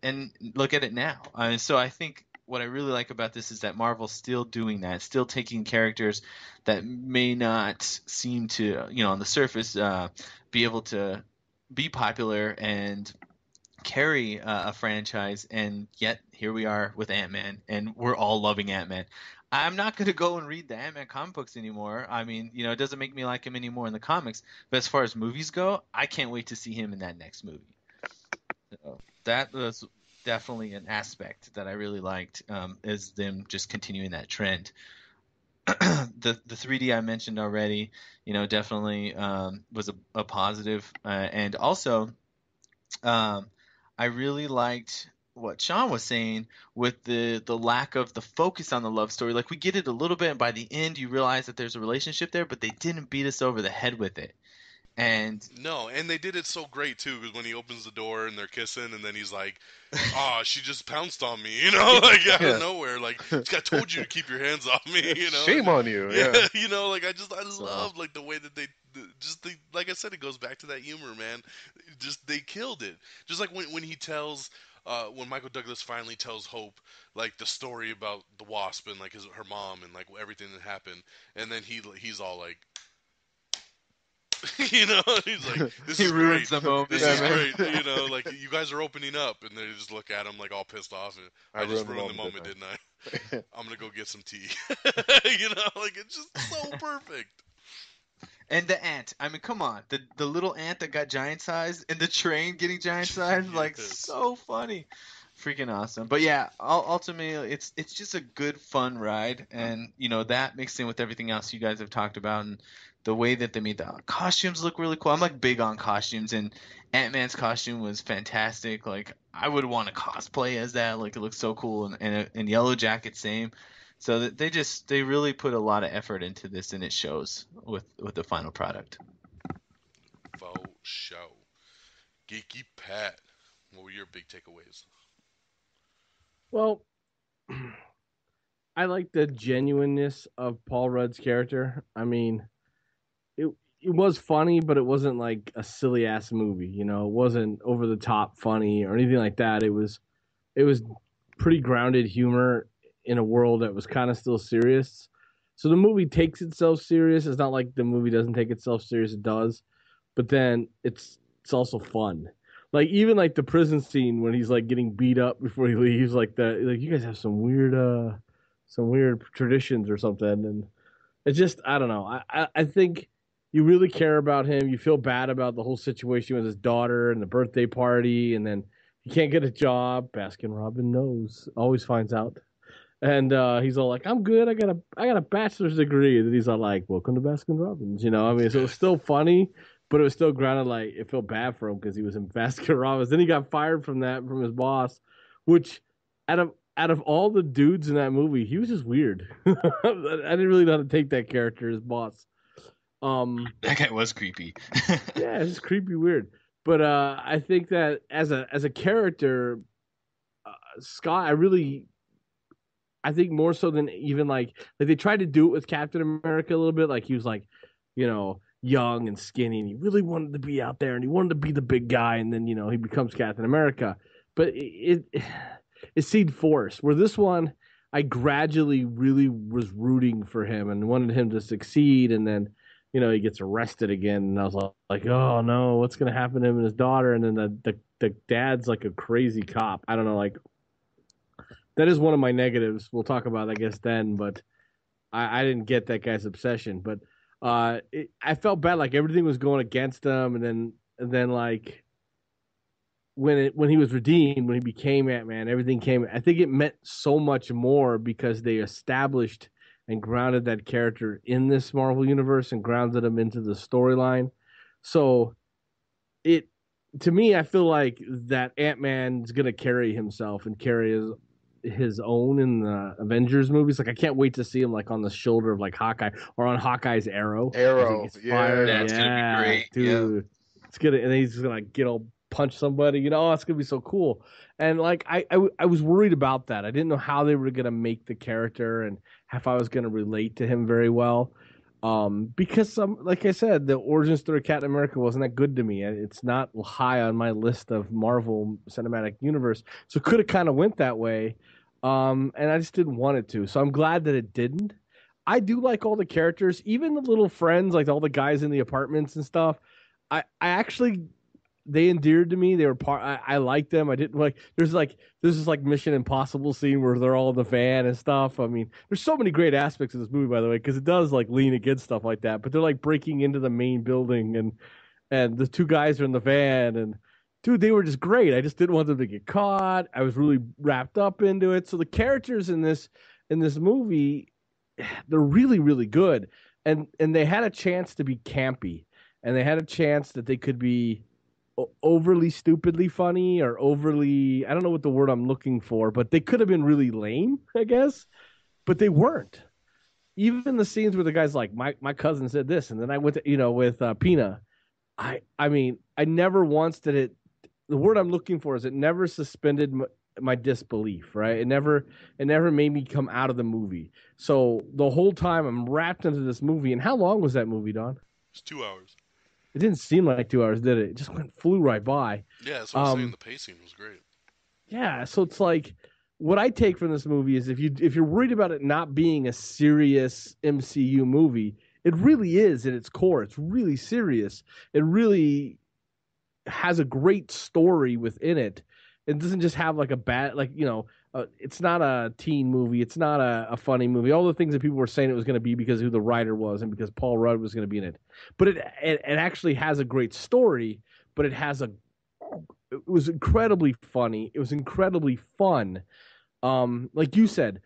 look at it now. So I think what I really like about this is that Marvel's still doing that, still taking characters that may not seem to, on the surface, be able to be popular and carry a franchise, and yet here we are with Ant-Man, and we're all loving Ant-Man. I'm not going to go and read the Ant-Man comic books anymore. I mean, it doesn't make me like him anymore in the comics, but as far as movies go, I can't wait to see him in that next movie. So that was definitely an aspect that I really liked, is them just continuing that trend. The 3D I mentioned already, definitely was a positive, and also I really liked what Sean was saying with the lack of the focus on the love story. Like, we get it a little bit, and by the end you realize that there's a relationship there, but they didn't beat us over the head with it. And no, and they did it so great too, because when he opens the door and they're kissing, and then he's like, "Ah, she just pounced on me," like out of nowhere. Like, I told you to keep your hands off me, Shame on you. Yeah. Like I love like the way that they like I said, it goes back to that humor, man. Just they killed it. Just like when he tells. When Michael Douglas finally tells Hope like the story about the Wasp and like her mom and like everything that happened, and then he's all like. He's like, this is great. This is great. Like, you guys are opening up, and they just look at him like all pissed off. And I just ruined the moment, didn't I? I'm gonna go get some tea. Like, it's just so perfect. And the ant. I mean, come on, the little ant that got giant size, and the train getting giant size, like, so funny. Freaking awesome. But yeah, ultimately it's just a good fun ride, and that mixed in with everything else you guys have talked about, and the way that they made the costumes look really cool. I'm like big on costumes, and Ant-Man's costume was fantastic. Like, I would want to cosplay as that. Like, it looks so cool, and Yellow Jacket same. So that they really put a lot of effort into this, and it shows with the final product. Faux show. Geeky Pat, what were your big takeaways? Well, I like the genuineness of Paul Rudd's character. I mean, it was funny, but it wasn't like a silly ass movie. It wasn't over the top funny or anything like that. It was pretty grounded humor in a world that was kind of still serious. So the movie takes itself serious. It's not like the movie doesn't take itself serious. It does, but then it's also fun. Like, even like the prison scene when he's like getting beat up before he leaves, like you guys have some weird traditions or something, and it's just, I don't know. I think you really care about him. You feel bad about the whole situation with his daughter and the birthday party, and then he can't get a job. Baskin Robin knows, always finds out, and he's all like, "I'm good. I got a bachelor's degree," and then he's all like, "Welcome to Baskin Robbins." I mean, so it was still funny, but it was still grounded. Like, it felt bad for him because he was in Baskin Robbins. Then he got fired from his boss, which out of all the dudes in that movie, he was just weird. I didn't really know how to take that character as boss. That guy was creepy. Yeah, it's just creepy weird. But I think that as a character, Scott, I think more so than even like they tried to do it with Captain America a little bit. Like, he was like, young and skinny, and he really wanted to be out there, and he wanted to be the big guy, and then he becomes Captain America. But it seemed forced. Where this one, I gradually really was rooting for him and wanted him to succeed, and then he gets arrested again, and I was like, oh no, what's gonna happen to him and his daughter? And then the dad's like a crazy cop. I don't know, like that is one of my negatives. We'll talk about, I guess, then, but I didn't get that guy's obsession. But I felt bad, like everything was going against him, and then like when he was redeemed, when he became Ant-Man, everything came. I think it meant so much more because they established and grounded that character in this Marvel universe and grounded him into the storyline. So to me, I feel like that Ant-Man's gonna carry himself and carry his own in the Avengers movies. Like I can't wait to see him like on the shoulder of like Hawkeye or on Hawkeye's arrow. Arrow, yeah, that's gonna be great, dude. Yeah. It's gonna, and he's just gonna like punch somebody. It's gonna be so cool. And like I was worried about that. I didn't know how they were gonna make the character and if I was gonna relate to him very well. Because like I said, the origin story of Captain America wasn't that good to me. It's not high on my list of Marvel Cinematic Universe, so it could have kind of went that way. And I just didn't want it to. So I'm glad that it didn't. I do like all the characters, even the little friends, like all the guys in the apartments and stuff. I actually, they endeared to me. They were I liked them. I didn't like. There's this like Mission Impossible scene where they're all in the van and stuff. I mean, there's so many great aspects of this movie, by the way, because it does like lean against stuff like that. But they're like breaking into the main building, and the two guys are in the van, and dude, they were just great. I just didn't want them to get caught. I was really wrapped up into it. So the characters in this movie, they're really, really good, and they had a chance to be campy, and they had a chance that they could be overly stupidly funny or overly, I don't know what the word I'm looking for, but they could have been really lame, I guess, but they weren't. Even the scenes where the guy's like, my cousin said this, and then I went to, with Pina. I mean, I never once did it. The word I'm looking for is it never suspended my disbelief, right? It never made me come out of the movie. So the whole time I'm wrapped into this movie. And how long was that movie, Don? It's 2 hours. It didn't seem like 2 hours, did it? It just flew right by. Yeah, that's what I'm saying. The pacing was great. Yeah, so it's like what I take from this movie is if you're worried about it not being a serious MCU movie, it really is at its core. It's really serious. It really has a great story within it. It doesn't just have like a bad, it's not a teen movie. It's not a funny movie. All the things that people were saying it was going to be because of who the writer was and because Paul Rudd was going to be in it. But it actually has a great story, but it was incredibly funny. It was incredibly fun. Like you said,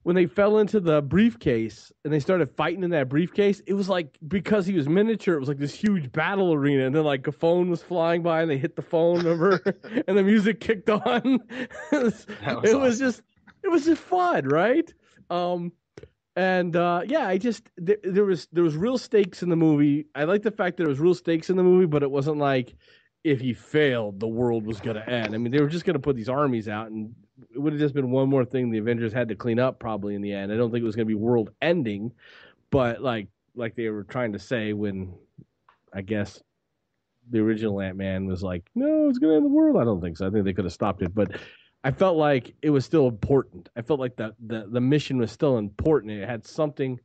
when they fell into the briefcase and they started fighting in that briefcase, it was like, because he was miniature, it was like this huge battle arena. And then like a phone was flying by and they hit the phone, remember? And the music kicked on. It was just fun, right? There was real stakes in the movie. I like the fact that there was real stakes in the movie, but it wasn't like if he failed, the world was going to end. I mean, they were just going to put these armies out, and it would have just been one more thing the Avengers had to clean up probably in the end. I don't think it was going to be world ending, but like they were trying to say when, I guess, the original Ant-Man was like, no, it's going to end the world. I don't think so. I think they could have stopped it, but I felt like it was still important. I felt like the mission was still important. It had something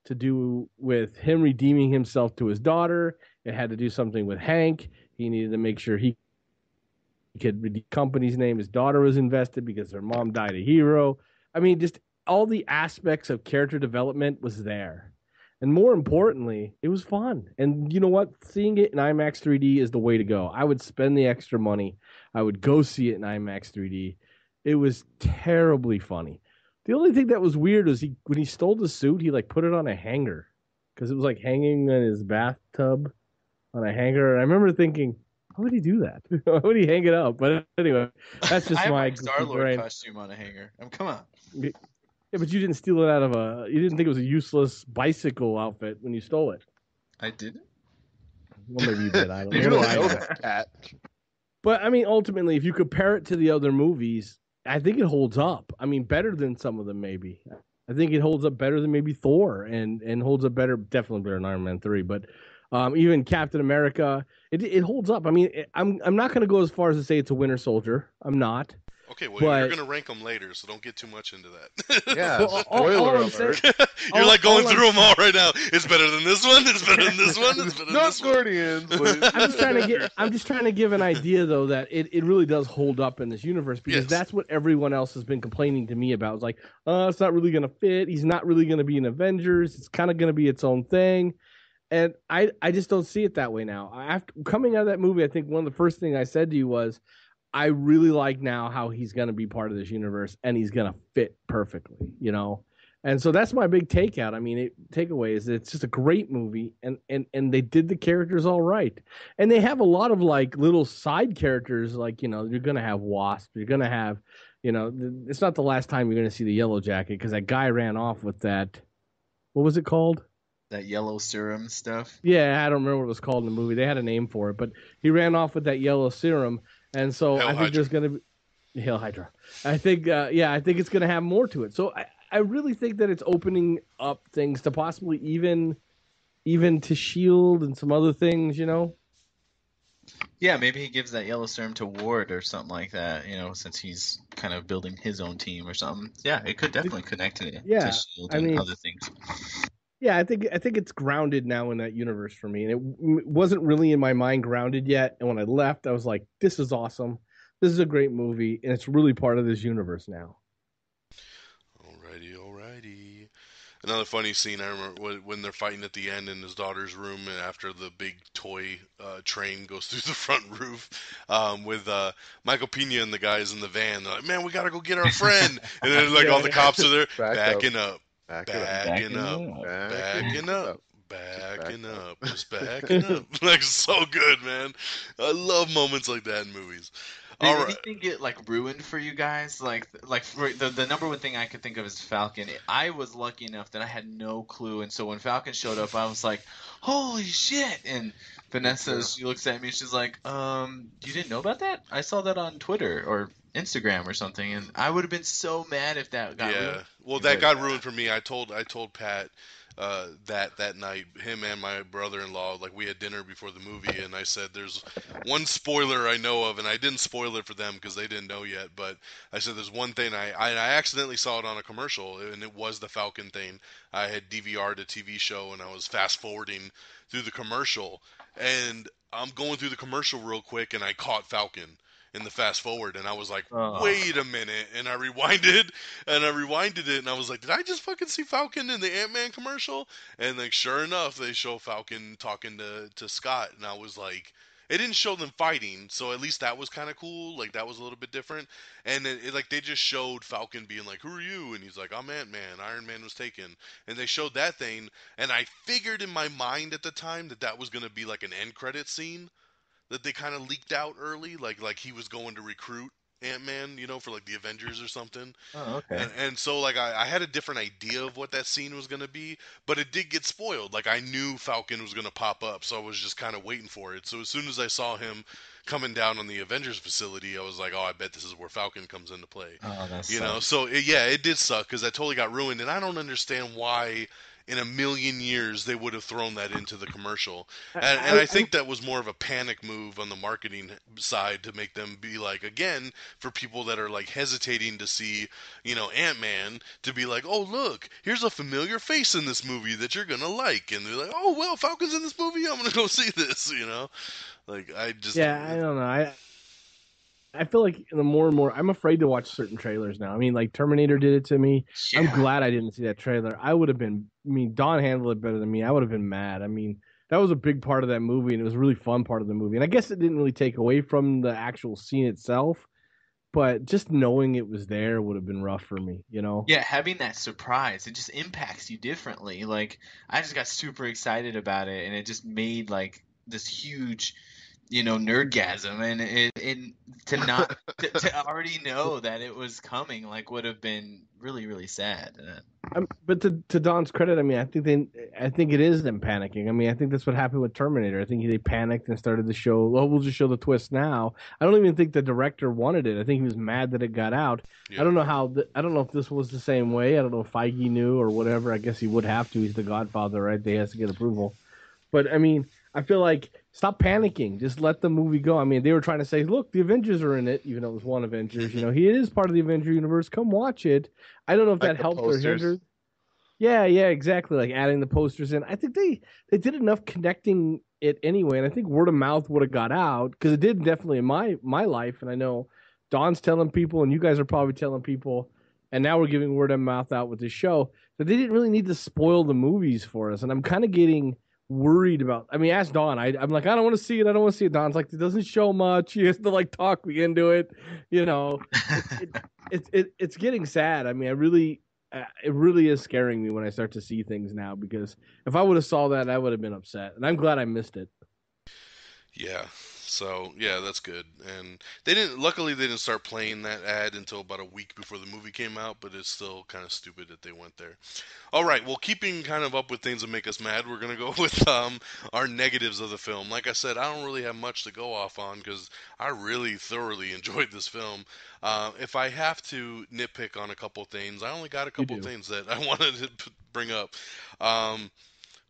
to do with him redeeming himself to his daughter. It had to do something with Hank. He needed to make sure he could redeem the company's name. His daughter was invested because her mom died a hero. I mean, just all the aspects of character development was there. And more importantly, it was fun. And you know what? Seeing it in IMAX 3D is the way to go. I would spend the extra money. I would go see it in IMAX 3D. It was terribly funny. The only thing that was weird was when he stole the suit, he like put it on a hanger because it was like hanging in his bathtub on a hanger. And I remember thinking, how would he do that? How would he hang it up? But anyway, that's just I my have Star-Lord costume on a hanger. Come on. Yeah, but you didn't steal it out of you didn't think it was a useless bicycle outfit when you stole it. I didn't? Well, maybe you did. I don't know. You don't know that, Pat. But I mean, ultimately, if you compare it to the other movies, I think it holds up. I mean, better than some of them, maybe. I think it holds up better than maybe Thor, and holds up definitely better than Iron Man 3. But even Captain America, it holds up. I mean, I'm not going to go as far as to say it's a Winter Soldier. I'm not. Okay, well, But- you're gonna rank them later, so don't get too much into that. Yeah, Well, spoiler I'm saying- alert. You're like going all I'm- through them all right now. It's better than this one. It's better than this one. It's better than Not this one. Guardians, but I'm just trying to give an idea though that it really does hold up in this universe, because Yes. that's what everyone else has been complaining to me about. It's like, it's not really gonna fit. He's not really gonna be in Avengers. It's kind of gonna be its own thing. And I just don't see it that way now. After coming out of that movie, I think one of the first things I said to you was, I really like now how he's going to be part of this universe, and he's going to fit perfectly, you know? And so that's my big takeout. I mean, takeaway is it's just a great movie, and they did the characters all right. And they have a lot of like little side characters, like, you know, you're going to have Wasp, you're going to have, you know, it's not the last time you're going to see the Yellow Jacket, because that guy ran off with that, what was it called? That yellow serum stuff. Yeah, I don't remember what it was called in the movie. They had a name for it, but he ran off with that yellow serum, and so Hail I think Hydra. there's going to be Hail Hydra. I think, I think it's going to have more to it. So I really think that it's opening up things to possibly even to Shield and some other things, you know. Yeah, maybe he gives that yellow serum to Ward or something like that, you know, since he's kind of building his own team or something. Yeah, it could definitely connect to Yeah, Shield I and mean- other things. Yeah, I think it's grounded now in that universe for me, and it wasn't really in my mind grounded yet. And when I left, I was like, "This is awesome. This is a great movie, and it's really part of this universe now." Alrighty. Another funny scene, I remember when they're fighting at the end in his daughter's room, and after the big toy train goes through the front roof, with Michael Pena and the guys in the van. They're like, "Man, we gotta go get our friend," and then like all the cops are there backing up. Backing up, just backing up. Like, so good, man. I love moments like that in movies. Did All right. anything get like ruined for you guys? Like for the number one thing I could think of is Falcon. I was lucky enough that I had no clue, and so when Falcon showed up, I was like, "Holy shit!" And Vanessa, she looks at me, she's like, "You didn't know about that? I saw that on Twitter or Instagram or something." And I would have been so mad if that got ruined. Well, that got ruined for me. I told Pat that night, him and my brother-in-law, like, we had dinner before the movie, and I said, "There's one spoiler I know of," and I didn't spoil it for them because they didn't know yet, but I said there's one thing I accidentally saw it on a commercial, and it was the Falcon thing. I had DVR'd a TV show, and I was fast-forwarding through the commercial, and I'm going through the commercial real quick, and I caught Falcon in the fast forward, and I was like, "Wait a minute," and I rewinded it, and I was like, "Did I just fucking see Falcon in the Ant-Man commercial?" And like, sure enough, they show Falcon talking to Scott, and I was like, it didn't show them fighting, so at least that was kind of cool. Like, that was a little bit different. And it like, they just showed Falcon being like, "Who are you?" And he's like, "I'm Ant-Man. Iron Man was taken." And they showed that thing, and I figured in my mind at the time that was gonna be like an end credit scene that they kind of leaked out early, like he was going to recruit Ant-Man, you know, for like the Avengers or something. Oh, okay. And so like I had a different idea of what that scene was going to be, but it did get spoiled. Like, I knew Falcon was going to pop up, so I was just kind of waiting for it. So as soon as I saw him coming down on the Avengers facility, I was like, "Oh, I bet this is where Falcon comes into play." Oh, that's You know, so it did suck because I totally got ruined, and I don't understand why in a million years they would have thrown that into the commercial. And I think that was more of a panic move on the marketing side to make them be like, again, for people that are like hesitating to see, you know, Ant-Man, to be like, "Oh, look, here's a familiar face in this movie that you're going to like." And they're like, "Oh, well, Falcon's in this movie, I'm going to go see this," you know? Like, I don't know. I feel like the more and more, I'm afraid to watch certain trailers now. I mean, like Terminator did it to me. Yeah. I'm glad I didn't see that trailer. I would have been, Don handled it better than me. I would have been mad. I mean, that was a big part of that movie, and it was a really fun part of the movie. And I guess it didn't really take away from the actual scene itself, but just knowing it was there would have been rough for me, you know? Yeah, having that surprise, it just impacts you differently. Like, I just got super excited about it, and it just made like this huge, you know, nerdgasm, and it to already know that it was coming, like, would have been really, really sad. But to Don's credit, I mean, I think it is them panicking. I mean, I think that's what happened with Terminator. I think they panicked and started to show. Well, we'll just show the twist now. I don't even think the director wanted it. I think he was mad that it got out. I Yeah. don't know how. I don't know if this was the same way. I don't know if Feige knew or whatever. I guess he would have to. He's the Godfather, right? He has to get approval. But I mean, I feel like stop panicking. Just let the movie go. I mean, they were trying to say, look, the Avengers are in it, even though it was one Avengers. You know, he is part of the Avenger universe. Come watch it. I don't know if Like that the helped or posters. hindered. Yeah, exactly. Like adding the posters in. I think they did enough connecting it anyway, and I think word of mouth would have got out because it did definitely in my life, and I know Don's telling people, and you guys are probably telling people, and now we're giving word of mouth out with this show that they didn't really need to spoil the movies for us, and I'm kind of getting worried about. I mean, ask Don. I'm like, I don't want to see it. I don't want to see it. Don's like, it doesn't show much. He has to like talk me into it. You know, it's getting sad. I mean, it really is scaring me when I start to see things now because if I would have saw that, I would have been upset, and I'm glad I missed it. Yeah. So yeah, that's good. And they didn't. Luckily, they didn't start playing that ad until about a week before the movie came out. But it's still kind of stupid that they went there. All right. Well, keeping kind of up with things that make us mad, we're gonna go with our negatives of the film. Like I said, I don't really have much to go off on because I really thoroughly enjoyed this film. If I have to nitpick on a couple things, I only got a You couple do. things that I wanted to bring up. Um,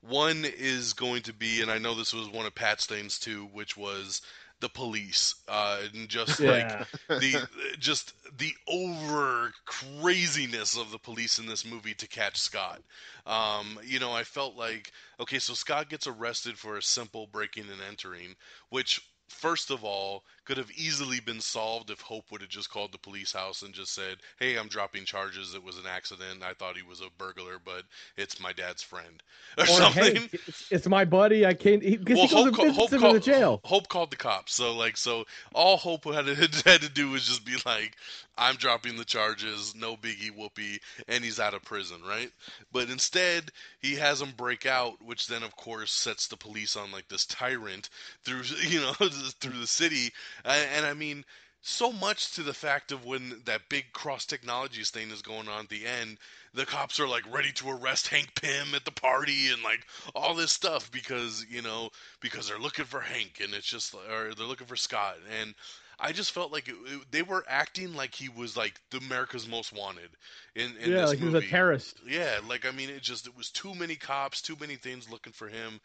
One is going to be, and I know this was one of Pat's things too, which was the police, and just like Yeah. the just the over craziness of the police in this movie to catch Scott. I felt like okay, so Scott gets arrested for a simple breaking and entering, which first of all could have easily been solved if Hope would have just called the police house and just said, "Hey, I'm dropping charges. It was an accident. I thought he was a burglar, but it's my dad's friend." Or Or something. hey, it's my buddy. I can't because Well, he goes and visits him in the jail. Hope called the cops. So all Hope had to do was just be like, "I'm dropping the charges, no biggie, whoopee," and he's out of prison, right? But instead, he has him break out, which then of course sets the police on like this tyrant through through the city, and I mean. So much to the fact of when that big cross technologies thing is going on at the end, the cops are like ready to arrest Hank Pym at the party and like all this stuff because they're looking for Hank and it's just or they're looking for Scott and I just felt like they were acting like he was like the America's Most Wanted in Yeah, this like he was movie. a terrorist. Yeah, like I mean, it was too many cops, too many things looking for him,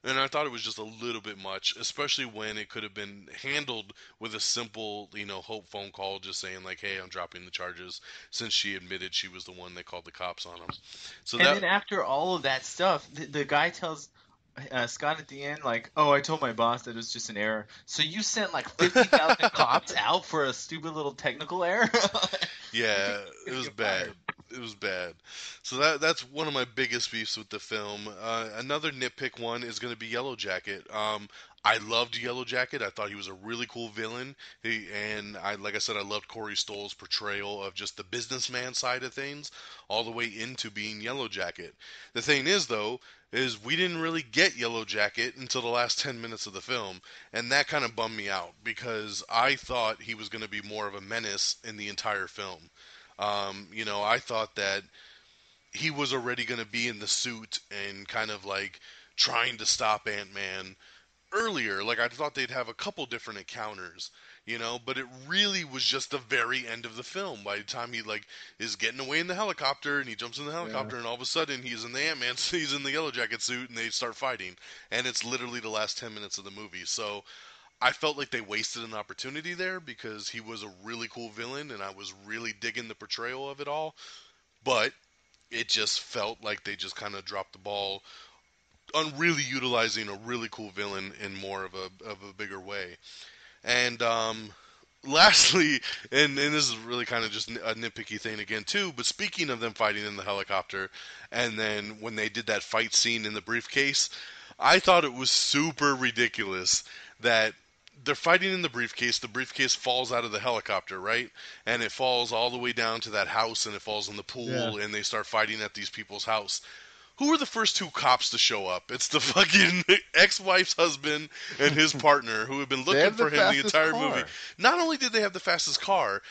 and I thought it was just a little bit much, especially when it could have been handled with a simple, Hope phone call, just saying like, "Hey, I'm dropping the charges," since she admitted she was the one that called the cops on him. So And that then after all of that stuff, the guy tells Scott at the end, like, "Oh, I told my boss that it was just an error." So you sent like 50,000 cops out for a stupid little technical error? Yeah, it was bad. It was bad. So that's one of my biggest beefs with the film. Another nitpick one is going to be Yellow Jacket. I loved Yellow Jacket. I thought he was a really cool villain. Like I said, I loved Corey Stoll's portrayal of just the businessman side of things, all the way into being Yellow Jacket. The thing is, though, is we didn't really get Yellow Jacket until the last 10 minutes of the film, and that kind of bummed me out because I thought he was going to be more of a menace in the entire film. I thought that he was already going to be in the suit and kind of like trying to stop Ant-Man earlier. Like I thought they'd have a couple different encounters, but it really was just the very end of the film. By the time he like is getting away in the helicopter and he jumps in the helicopter and all of a sudden he's in the Ant-Man, he's in the Yellow Jacket suit and they start fighting, and it's literally the last 10 minutes of the movie. So I felt like they wasted an opportunity there because he was a really cool villain and I was really digging the portrayal of it all, but it just felt like they just kind of dropped the ball on really utilizing a really cool villain in more of a bigger way. And lastly, and this is really kind of just a nitpicky thing again too, but speaking of them fighting in the helicopter, and then when they did that fight scene in the briefcase, I thought it was super ridiculous that they're fighting in the briefcase falls out of the helicopter, right? And it falls all the way down to that house and it falls in the pool and they start fighting at these people's house. Who were the first two cops to show up? It's the fucking ex-wife's husband and his partner who have been looking have the for him the fastest entire car. movie. Not only did they have the fastest car,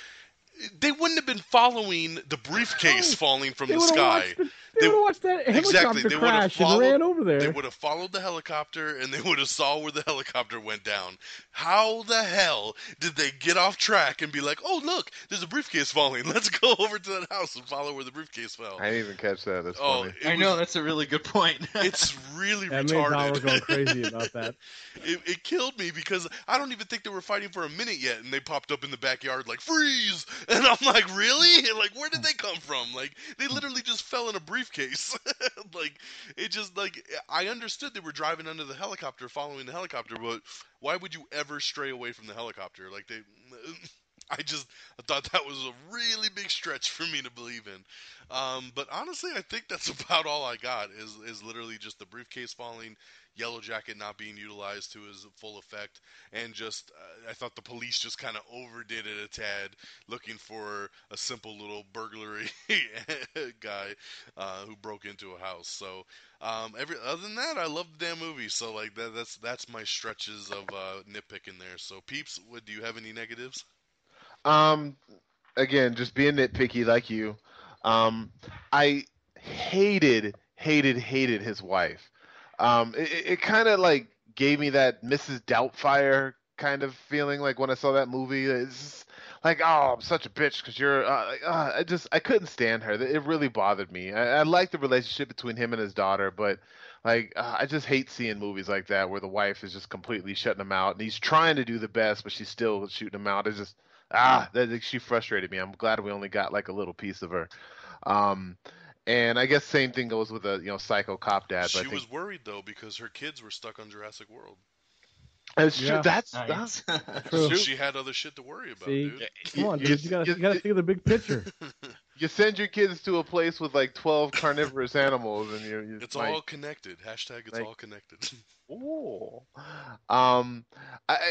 they wouldn't have been following the briefcase falling from They the would have sky. watched that helicopter Exactly. They would have crash and followed. ran over there. They would have followed the helicopter, and they would have saw where the helicopter went down. How the hell did they get off track and be like, "Oh, look, there's a briefcase falling. Let's go over to that house and follow where the briefcase fell." I didn't even catch that. That's Oh, funny. I know, that's a really good point. It's really That made Tom retarded. going crazy about that. It killed me because I don't even think they were fighting for a minute yet, and they popped up in the backyard like, "Freeze!" And I'm like, "Really? Like, where did they come from? Like, they literally just fell in a briefcase." Like, it just, like, I understood they were driving under the helicopter, following the helicopter, but why would you ever stray away from the helicopter? Like, I thought that was a really big stretch for me to believe in. But honestly, I think that's about all I got is literally just the briefcase falling, Yellow Jacket not being utilized to his full effect, and just I thought the police just kind of overdid it a tad, looking for a simple little burglary guy who broke into a house. So other than that, I love the damn movie. So like that's my stretches of nitpicking there. So Peeps, do you have any negatives? Again, just being nitpicky like you. I hated his wife. It kind of like gave me that Mrs. Doubtfire kind of feeling, like when I saw that movie. It's just like, oh, I'm such a bitch because you're. I couldn't stand her. It really bothered me. I like the relationship between him and his daughter, but like I just hate seeing movies like that where the wife is just completely shutting him out, and he's trying to do the best, but she's still shooting him out. It's just she frustrated me. I'm glad we only got like a little piece of her. And I guess same thing goes with a psycho cop dad. She but was worried though because her kids were stuck on Jurassic World. It's true. Yeah. That's Nice. True. So she had other shit to worry about, See? dude. Come on, dude. You gotta think of the big picture. you send your kids to a place with like 12 carnivorous animals, and you It's like, all connected. Hashtag it's like- all connected. ooh. I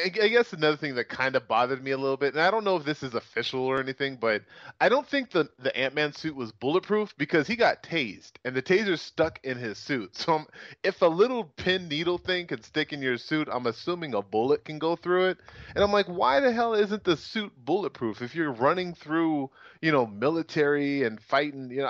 guess another thing that kind of bothered me a little bit, and I don't know if this is official or anything, but I don't think the Ant-Man suit was bulletproof because he got tased, and the taser's stuck in his suit. So if a little pin needle thing can stick in your suit, I'm assuming a bullet can go through it. And I'm like, why the hell isn't the suit bulletproof if you're running through, military and fighting?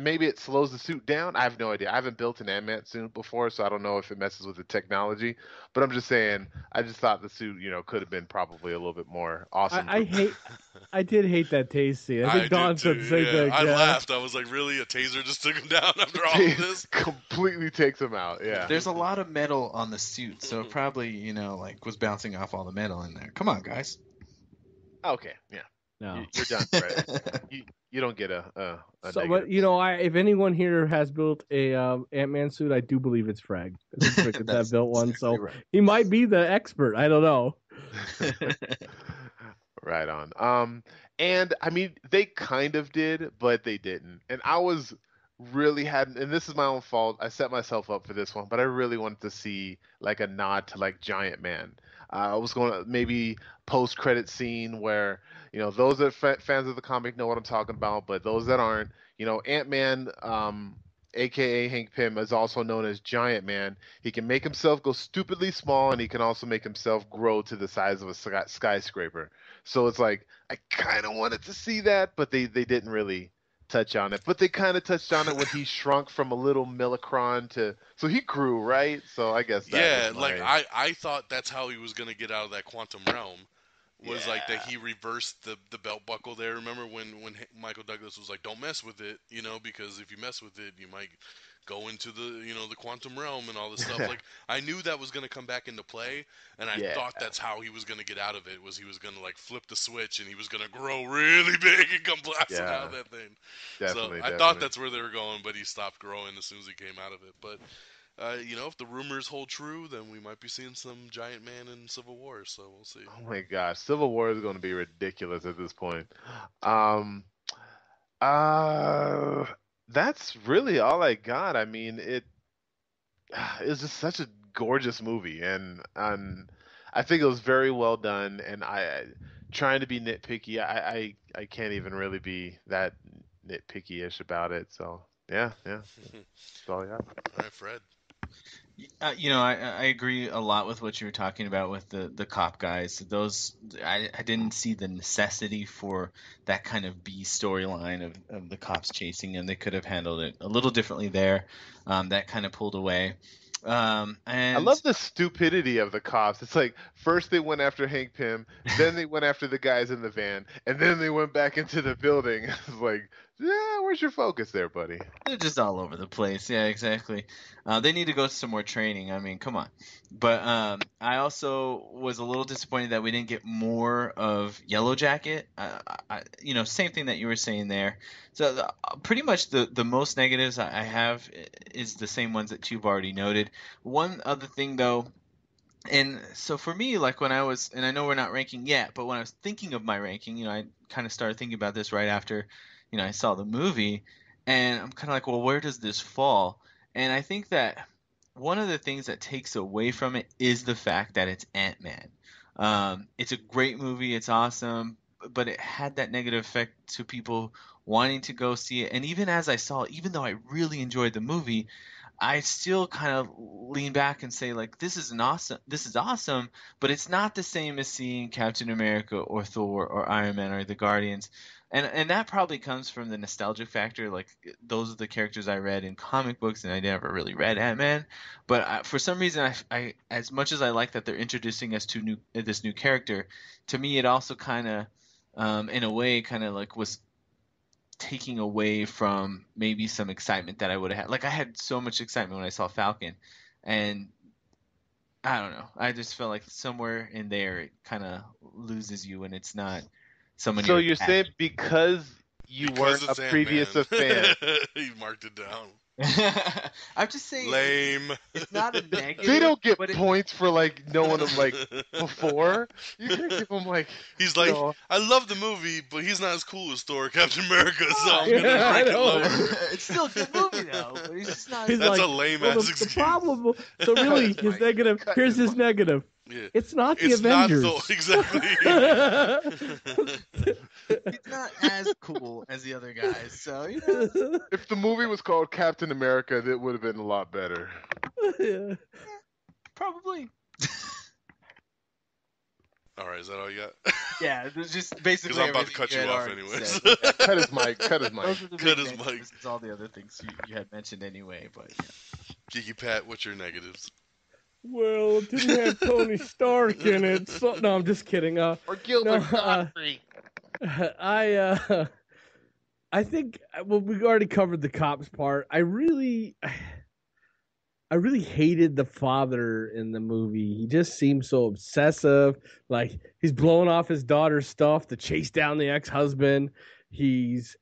Maybe it slows the suit down. I have no idea. I haven't built an Ant-Man suit before, so I don't know if it messes with the technology. But I'm just saying, I just thought the suit, could have been probably a little bit more awesome. I did hate that tase scene. I think Don did said too, the same thing. I yeah. laughed. I was like, really? A taser just took him down after all of this? Completely takes him out. Yeah. There's a lot of metal on the suit, so it probably, was bouncing off all the metal in there. Come on, guys. Okay. Yeah. No. You're done, Fred. You don't get a So, negative. but if anyone here has built a Ant-Man suit, I do believe it's Frag. I think Frickinz that built one, so right. he might be the expert. I don't know. Right on. And I mean, they kind of did, but they didn't. And I was really and this is my own fault. I set myself up for this one, but I really wanted to see like a nod to like Giant Man. I was going to maybe post-credit scene where, those that fans of the comic know what I'm talking about, but those that aren't, Ant-Man, aka Hank Pym, is also known as Giant Man. He can make himself go stupidly small, and he can also make himself grow to the size of a skyscraper. So it's like, I kind of wanted to see that, but they didn't really touch on it. But they kind of touched on it when he shrunk from a little millicron so he grew, right? So I guess that was like I thought that's how he was going to get out of that quantum realm. Was like that he reversed the belt buckle there. Remember when Michael Douglas was like, "Don't mess with it," because if you mess with it, you might go into the the quantum realm and all this stuff. Like I knew that was going to come back into play, and I thought that's how he was going to get out of it. Was he was going to like flip the switch and he was going to grow really big and come blasting out of that thing. Definitely, I thought that's where they were going, but he stopped growing as soon as he came out of it. But if the rumors hold true, then we might be seeing some Giant Man in Civil War. So we'll see. Oh my gosh, Civil War is going to be ridiculous at this point. That's really all I got. I mean, it's just such a gorgeous movie, and I think it was very well done. And trying to be nitpicky, I can't even really be that nitpicky-ish about it. So yeah, that's all I got. All right, Fred. I agree a lot with what you were talking about with the cop guys. Those I didn't see the necessity for that kind of B storyline of the cops chasing him. They could have handled it a little differently there. That kind of pulled away. And I love the stupidity of the cops. It's like first they went after Hank Pym, then they went after the guys in the van, and then they went back into the building. It's like, yeah, where's your focus there, buddy? They're just all over the place. Yeah, exactly. They need to go to some more training. I mean, come on. But I also was a little disappointed that we didn't get more of Yellow Jacket. Same thing that you were saying there. So pretty much the most negatives I have is the same ones that you've already noted. One other thing, though, and so for me, like when I was, and I know we're not ranking yet, but when I was thinking of my ranking, I kind of started thinking about this right after, I saw the movie, and I'm kind of like, well, where does this fall? And I think that one of the things that takes away from it is the fact that it's Ant-Man. It's a great movie, it's awesome, but it had that negative effect to people wanting to go see it. And even as I saw it, even though I really enjoyed the movie, I still kind of lean back and say, like, this is awesome, but it's not the same as seeing Captain America or Thor or Iron Man or the Guardians. And that probably comes from the nostalgic factor. Like, those are the characters I read in comic books, and I never really read Ant-Man. But for some reason, I as much as I like that they're introducing us to this new character, to me it also kind of, in a way, kind of like was taking away from maybe some excitement that I would have had. Like, I had so much excitement when I saw Falcon, and I don't know. I just felt like somewhere in there it kind of loses you when it's not someone. So you're saying because weren't a previous fan. He marked it down. I'm just saying. Lame. It's not a negative. They don't get points for like knowing them like before. You can give them like. He's like, I love the movie, but he's not as cool as Thor or Captain America, so I'm gonna rank it lower. It's still a good movie though, but he's just not. He's That's like, a lame ass excuse. The problem. So really, his negative. Here's his negative. Yeah. It's not the It's Avengers. not exactly. He's not as cool as the other guys, so If the movie was called Captain America, that would have been a lot better. Yeah. Probably. All right, is that all you got? Yeah, it's just basically. Because I'm about to cut you off anyways. Cut his mic. Cut his mic. Cut his mic. This is all the other things you had mentioned anyway, but yeah. Geeky Pat, what's your negatives? Well, it didn't have Tony Stark in it. So, no, I'm just kidding. Or Gilbert Godfrey. I think, well, we already covered the cops part. I really hated the father in the movie. He just seemed so obsessive. Like, he's blowing off his daughter's stuff to chase down the ex-husband. He's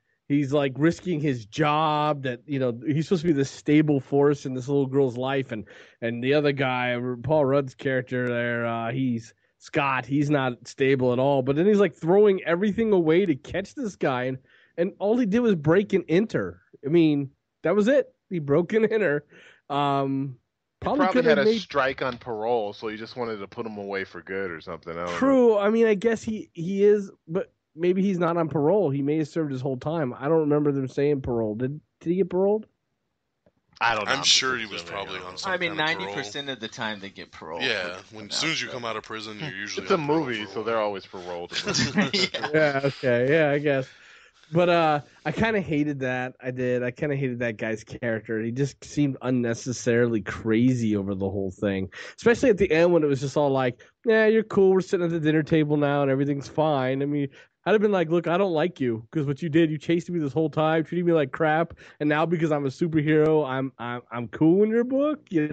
like risking his job that, he's supposed to be this stable force in this little girl's life. And the other guy, Paul Rudd's character there, he's Scott. He's not stable at all. But then he's like throwing everything away to catch this guy. And all he did was break and enter. I mean, that was it. He broke and enter. Probably had a strike on parole, so he just wanted to put him away for good or something. I don't True. know. I mean, I guess he is, but maybe he's not on parole. He may have served his whole time. I don't remember them saying parole. Did he get paroled? I don't know. I'm sure he was probably on some. I mean, kind of 90% of the time they get parole. Yeah, as soon as you come out of prison, you're usually. It's a on parole movie, for a so while. they're always paroled. Yeah. Okay. Yeah, I guess. But I kind of hated that. I did. I kind of hated that guy's character. He just seemed unnecessarily crazy over the whole thing, especially at the end when it was just all like, "Yeah, you're cool. We're sitting at the dinner table now, and everything's fine." I mean, I'd have been like, "Look, I don't like you because what you did, you chased me this whole time, treated me like crap, and now because I'm a superhero, I'm cool in your book, you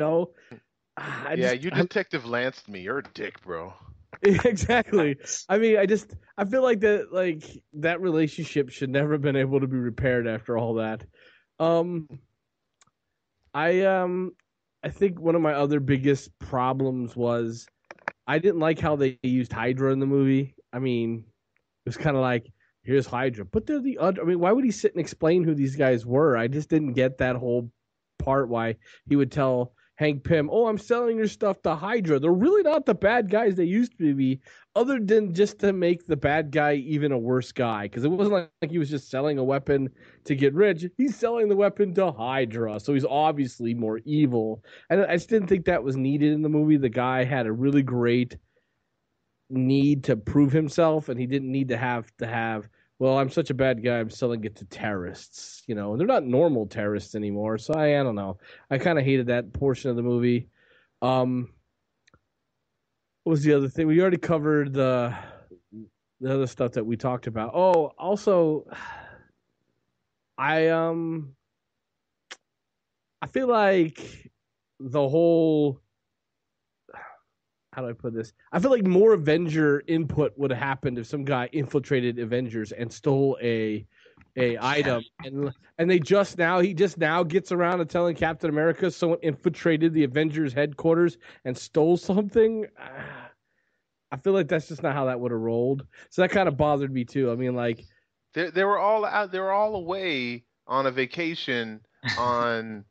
Detective Lanced me. You're a dick, bro. Exactly. I mean, I feel like that relationship should never have been able to be repaired after all that. I think one of my other biggest problems was I didn't like how they used Hydra in the movie. I mean, it was kind of like, here's Hydra, but they're the other. I mean, why would he sit and explain who these guys were? I just didn't get that whole part. Why he would tell Hank Pym, oh, I'm selling your stuff to Hydra. They're really not the bad guys they used to be, other than just to make the bad guy even a worse guy. Because it wasn't like he was just selling a weapon to get rich. He's selling the weapon to Hydra. So he's obviously more evil. And I just didn't think that was needed in the movie. The guy had a really great need to prove himself, and he didn't need to have well, I'm such a bad guy, I'm selling it to terrorists. You know, they're not normal terrorists anymore. So I don't know. I kind of hated that portion of the movie. What was the other thing? We already covered the other stuff that we talked about. Oh, also, I feel like the whole, how do I put this? I feel like more Avenger input would have happened if some guy infiltrated Avengers and stole a item, and he just now gets around to telling Captain America someone infiltrated the Avengers headquarters and stole something. I feel like that's just not how that would have rolled. So that kind of bothered me too. I mean, like they were all out. They were all away on a vacation on.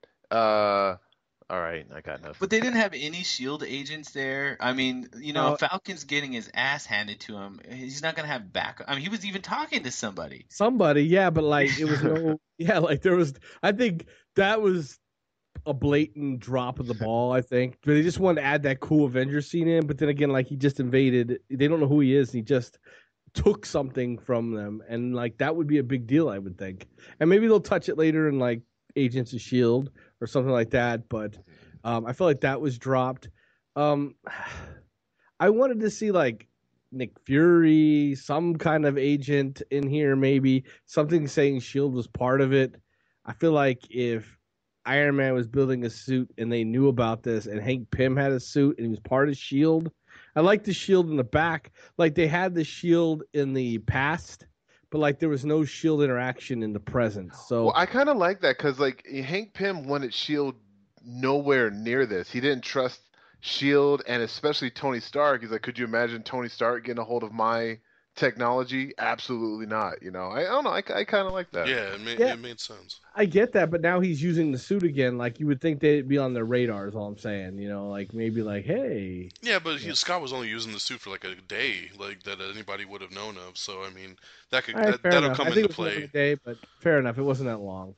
All right, I got nothing. But they didn't have any SHIELD agents there. I mean, Falcon's getting his ass handed to him. He's not gonna have backup. I mean, he was even talking to somebody. Yeah, but like it was no, yeah, like there was. I think that was a blatant drop of the ball. I think, but they just wanted to add that cool Avengers scene in. But then again, like he just invaded. They don't know who he is. He just took something from them, and like that would be a big deal, I would think. And maybe they'll touch it later in like Agents of Shield or something like that. But I feel like that was dropped. I wanted to see like Nick Fury, some kind of agent in here, maybe something saying Shield was part of it. I feel like if Iron Man was building a suit and they knew about this, and Hank Pym had a suit and he was part of Shield. I like the Shield in the back. Like they had the Shield in the past, but like there was no Shield interaction in the present. So well, I kind of like that because like Hank Pym wanted Shield nowhere near this. He didn't trust Shield, and especially Tony Stark. He's like, could you imagine Tony Stark getting a hold of my technology? Absolutely not. You know, I don't know. I kind of like that. Yeah, it made sense. I get that, but now he's using the suit again. Like you would think they'd be on their radar. Is all I'm saying. You know, like maybe like, hey. Yeah, but Scott was only using the suit for like a day, like that anybody would have known of. So I mean, that'll come into play. A day, but fair enough. It wasn't that long.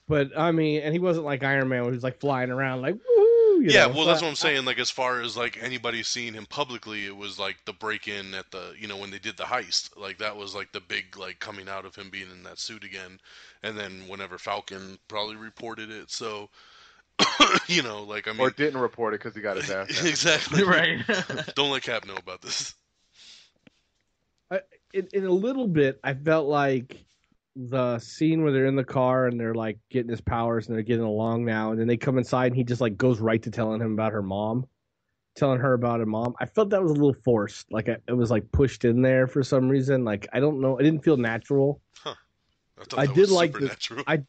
But I mean, and he wasn't like Iron Man, where he was like flying around like woohoo. Yeah, well, that's what I'm saying. Like, as far as like anybody seeing him publicly, it was like the break-in at the, when they did the heist. Like that was like the big like coming out of him being in that suit again, and then whenever Falcon probably reported it. So, like I mean, or didn't report it because he got his ass. Exactly right. Don't let Cap know about this. In a little bit, I felt like the scene where they're in the car and they're like getting his powers and they're getting along now, and then they come inside and he just like goes right to telling her about her mom. I felt that was a little forced. Like it was like pushed in there for some reason. Like I don't know, it didn't feel natural. Huh. I did like the,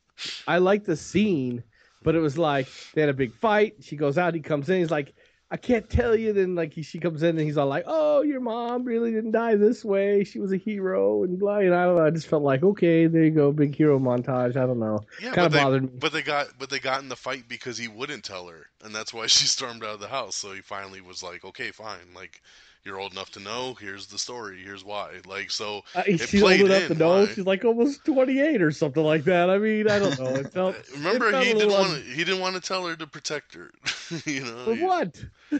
I liked the scene, but it was like they had a big fight. She goes out, he comes in, he's like, I can't tell you. Then like she comes in and he's all like, "Oh, your mom really didn't die this way. She was a hero," and blah. And I don't know. I just felt like, okay, there you go, big hero montage. I don't know. Yeah, kind of bothered me. But they got in the fight because he wouldn't tell her, and that's why she stormed out of the house. So he finally was like, "Okay, fine. Like you're old enough to know. Here's the story. Here's why." Like so, she's old enough to know. She's like almost 28 or somking like that. I mean, I don't know. It felt. Remember, it felt he didn't want to tell her to protect her. For what? He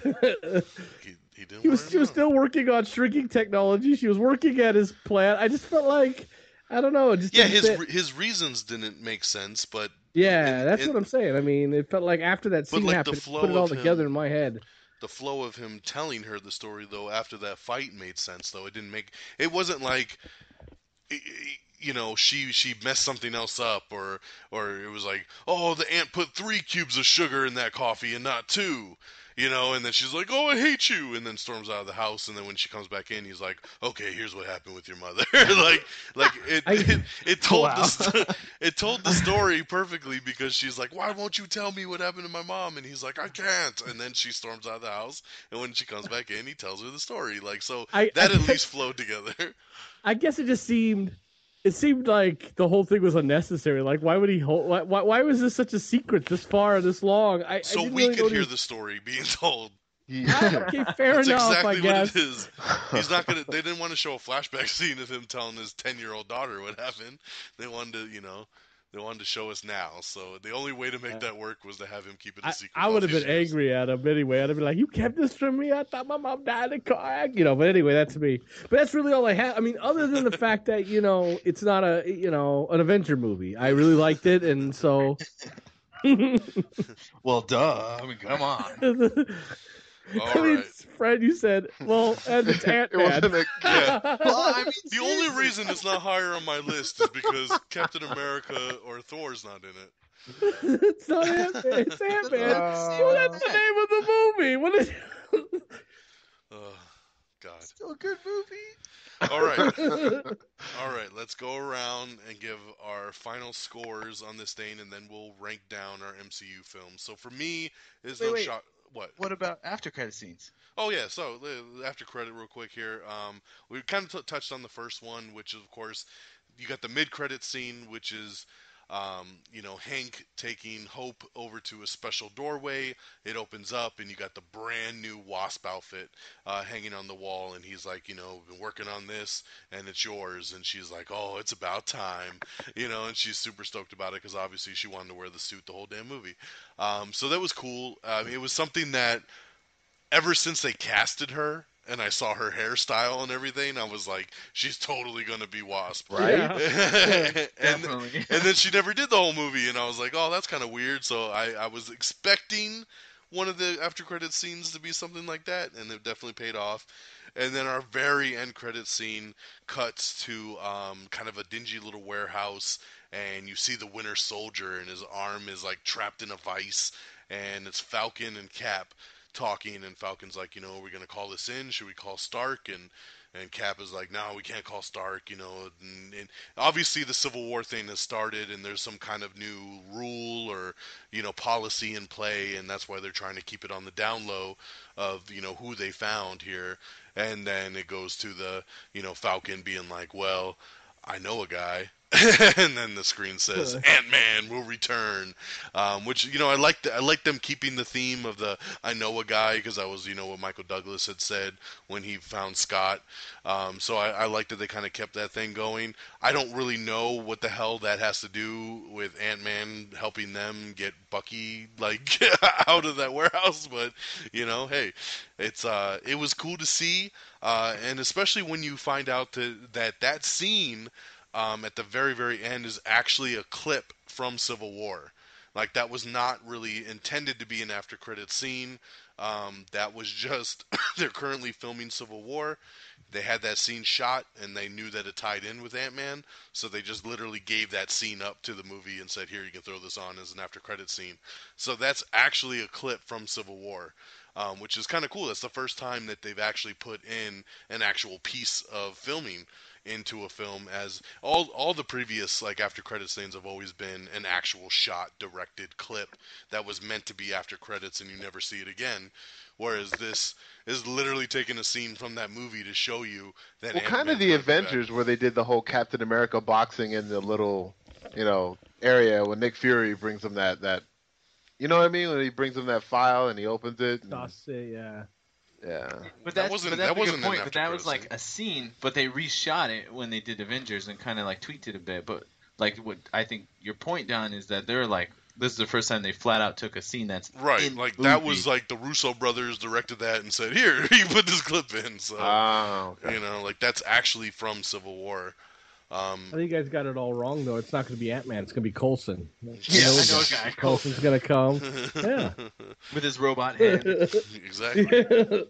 didn't. She was still working on shrinking technology. She was working at his plant. I just felt like, I don't know. It just his reasons didn't make sense, but that's what I'm saying. I mean, it felt like after that scene happened, put it all together in my head. The flow of him telling her the story, though, after that fight made sense. Though it wasn't like, she messed something else up, or it was like, oh, the aunt put 3 cubes of sugar in that coffee and not 2. And then she's like, "Oh, I hate you," and then storms out of the house. And then when she comes back in, he's like, "Okay, here's what happened with your mother." it told the story perfectly, because she's like, "Why won't you tell me what happened to my mom?" And he's like, "I can't." And then she storms out of the house, and when she comes back in, he tells her the story. Like, so that at least flowed together. I guess it just seemed it seemed like the whole thing was unnecessary. Like, why would he hold? Why was this such a secret this far, this long? I So didn't we really know could hear he was- the story being told. Okay, fair That's enough. exactly I guess. what it is. He's not gonna. They didn't want to show a flashback scene of him telling his 10-year-old daughter what happened. They wanted to, they wanted to show us now. So the only way to make that work was to have him keep it a secret. I for all would have these been years. angry at him anyway. I'd have been like, "You kept this from me. I thought my mom died in a car accident." But anyway, that's me. But that's really all I have. I mean, other than the fact that it's not an adventure movie. I really liked it, and so. Well, duh. I mean, come on. All right. Fred, you said, well, and it's It wasn't Ant-Man. Yeah. Well, I mean, The only reason it's not higher on my list is because Captain America or Thor's not in it. It's not Ant-Man. It's Ant-Man. Uh, Well, that's the name of the movie. What is? Oh, God. still a good movie. All right. All right. Let's go around and give our final scores on this thing, and then we'll rank down our MCU films. So for me, there's no Wait. shot. What? What about after credit scenes? Oh yeah, so after credit real quick here, we kind of touched on the first one, which is of course, you got the mid-credit scene, which is, Hank taking Hope over to a special doorway. It opens up, and you got the brand new Wasp outfit hanging on the wall, and he's like, been working on this, and it's yours. And she's like, oh, it's about time, and she's super stoked about it because obviously she wanted to wear the suit the whole damn movie. So that was cool. It was something that ever since they casted her and I saw her hairstyle and everything, I was like, she's totally gonna be Wasp, Right? Yeah. Definitely. and then she never did the whole movie, and I was like, oh, that's kind of weird. So I was expecting one of the after credit scenes to be something like that, and it definitely paid off. And then our very end credit scene cuts to kind of a dingy little warehouse, and you see the Winter Soldier, and his arm is like trapped in a vice, and it's Falcon and Cap talking, and Falcon's like, are we gonna call this in? Should we call Stark? And Cap is like, no, we can't call Stark, and obviously the Civil War thing has started, and there's some kind of new rule or, policy in play, and that's why they're trying to keep it on the down low of, who they found here. And then it goes to the, Falcon being like, well, I know a guy. And then the screen says Ant-Man will return, which I like them keeping the theme of the I know a guy, because that was what Michael Douglas had said when he found Scott. So I like that they kind of kept that thing going. I don't really know what the hell that has to do with Ant-Man helping them get Bucky like out of that warehouse, but hey, it was cool to see, and especially when you find out that scene. At the very, very end is actually a clip from Civil War. Like, that was not really intended to be an after credits scene. That was just, they're currently filming Civil War. They had that scene shot, and they knew that it tied in with Ant-Man, so they just literally gave that scene up to the movie and said, here, you can throw this on as an after credits scene. So that's actually a clip from Civil War. Which is kind of cool. That's the first time that they've actually put in an actual piece of filming into a film, as all the previous like after credits things have always been an actual shot directed clip that was meant to be after credits and you never see it again, whereas this is literally taking a scene from that movie to show you that kind of the Avengers where they did the whole Captain America boxing in the little area when Nick Fury brings him that you know what I mean, when he brings him that file and he opens it and, Yeah. yeah. But That that's wasn't- but that that's a wasn't good an point. But after that was credits like a scene, but they reshot it when they did Avengers and kind of like tweaked it a bit. But like what I think your point, Don, is that they're like, this is the first time they flat out took a scene that's right, in like the that movie. was like the Russo brothers directed that and said, here, you put this clip in. So Okay. like that's actually from Civil War. I think you guys got it all wrong, though. It's not going to be Ant-Man. It's going to be Coulson. Yeah, I know a guy. Coulson's going to come. Yeah. With his robot hand. Exactly.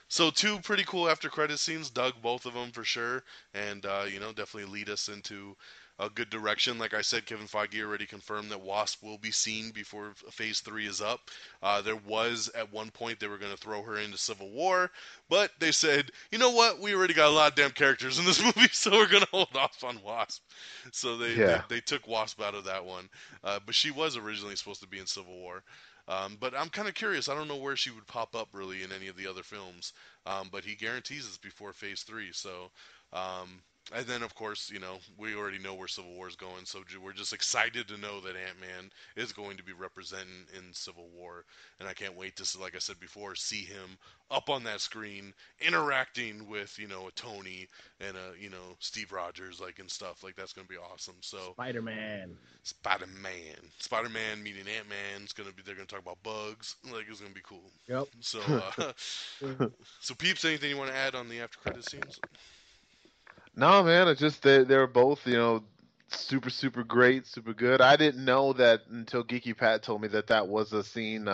So 2 pretty cool after credit scenes. Dug both of them for sure, and definitely lead us into a good direction. Like I said, Kevin Feige already confirmed that Wasp will be seen before Phase 3 is up. There was at one point they were going to throw her into Civil War, but they said, you know what, we already got a lot of damn characters in this movie, so we're going to hold off on Wasp. So they took Wasp out of that one, but she was originally supposed to be in Civil War. But I'm kind of curious. I don't know where she would pop up really in any of the other films. But he guarantees it's before Phase 3. So And then, of course, we already know where Civil War is going, so we're just excited to know that Ant-Man is going to be representing in Civil War, and I can't wait to, like I said before, see him up on that screen interacting with, a Tony and Steve Rogers, like, and stuff. Like, that's going to be awesome. So Spider-Man. Spider-Man meeting Ant-Man. They're going to talk about bugs. Like, it's going to be cool. Yep. So, so Peeps, anything you want to add on the after credit scenes? No, man, it's just they were both, super, super great, super good. I didn't know that until Geeky Pat told me that was a scene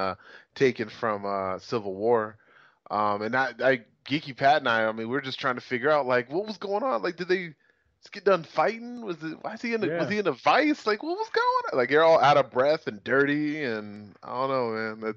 taken from Civil War. And Geeky Pat and I mean, we were just trying to figure out like what was going on. Like, did they just get done fighting? Was he in a vice? Like, what was going on? Like, you're all out of breath and dirty, and I don't know, man.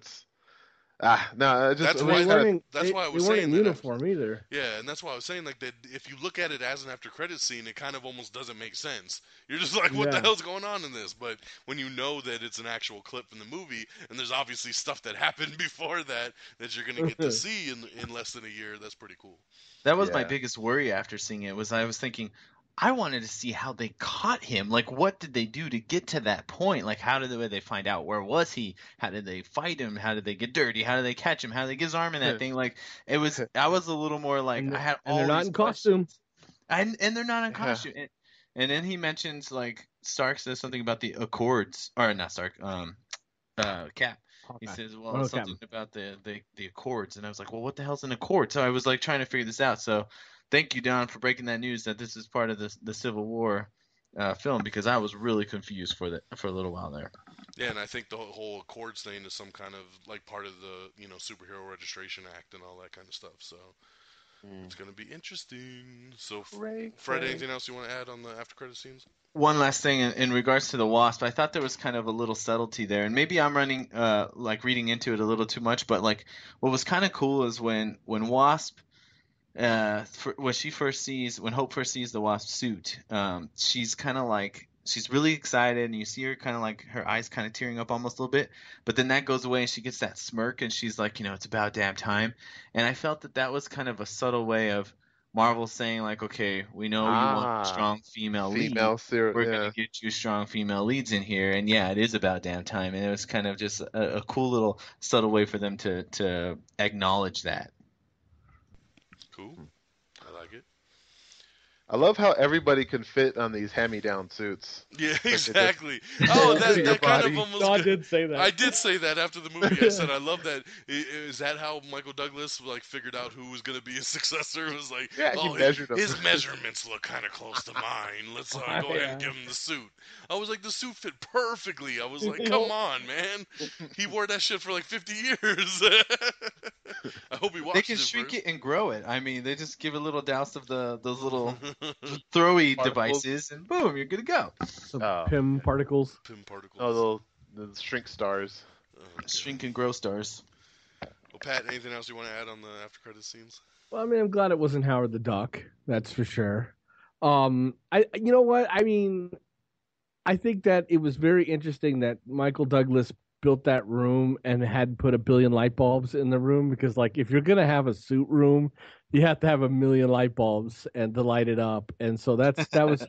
No, That's why I was they weren't saying in uniform either. Yeah, and that's why I was saying like that. If you look at it as an after credit scene, it kind of almost doesn't make sense. You're just like, what the hell's going on in this? But when you know that it's an actual clip from the movie, and there's obviously stuff that happened before that you're gonna get to see in less than a year, that's pretty cool. That was my biggest worry after seeing it. I was thinking, I wanted to see how they caught him. Like, what did they do to get to that point? Like, how did they find out where was he? How did they fight him? How did they get dirty? How did they catch him? How did they get his arm in that thing? Like, I was a little more like, I had all they're not these in costume. and they're not in costume. And then he mentions like Stark says something about the Accords, or not Stark, Cap. He says, well, something about the Accords, and I was like, well, what the hell's an Accord? So I was like trying to figure this out. So thank you, Don, for breaking that news that this is part of the Civil War film, because I was really confused for a little while there. Yeah, and I think the whole Accords thing is some kind of like part of the Superhero Registration Act and all that kind of stuff. So it's gonna be interesting. So Fred, anything else you want to add on the after credit scenes? One last thing in regards to the Wasp, I thought there was kind of a little subtlety there, and maybe I'm reading into it a little too much. But like, what was kind of cool is when Wasp, when Hope first sees the Wasp suit, she's kind of like, she's really excited, and you see her kind of like her eyes kind of tearing up almost a little bit. But then that goes away, and she gets that smirk, and she's like, it's about damn time. And I felt that was kind of a subtle way of Marvel saying like, okay, we know you want a strong female lead. We're gonna get you strong female leads in here, and yeah, it is about damn time. And it was kind of just a cool little subtle way for them to acknowledge that. Cool, I like it. I love how everybody can fit on these hand-me-down suits. Yeah, exactly. That kind of almost. No, I did say that. I did say that after the movie. I said I love that. Is that how Michael Douglas like figured out who was going to be his successor? It was like, his measurements look kind of close to mine. Let's go ahead and give him the suit. I was like, the suit fit perfectly. I was like, come on, man. He wore that shit for like 50 years. I hope he watched it. They can shrink it and grow it. I mean, they just give a little douse of those little throwy devices, and boom, you're good to go. Some PIM particles. Oh, the shrink stars. Shrink and grow stars. Well, Pat, anything else you want to add on the after credit scenes? Well, I mean, I'm glad it wasn't Howard the Duck. That's for sure. You know what? I mean, I think that it was very interesting that Michael Douglas built that room and had put 1 billion light bulbs in the room, because like if you're gonna have a suit room, you have to have 1 million light bulbs and to light it up. And so that was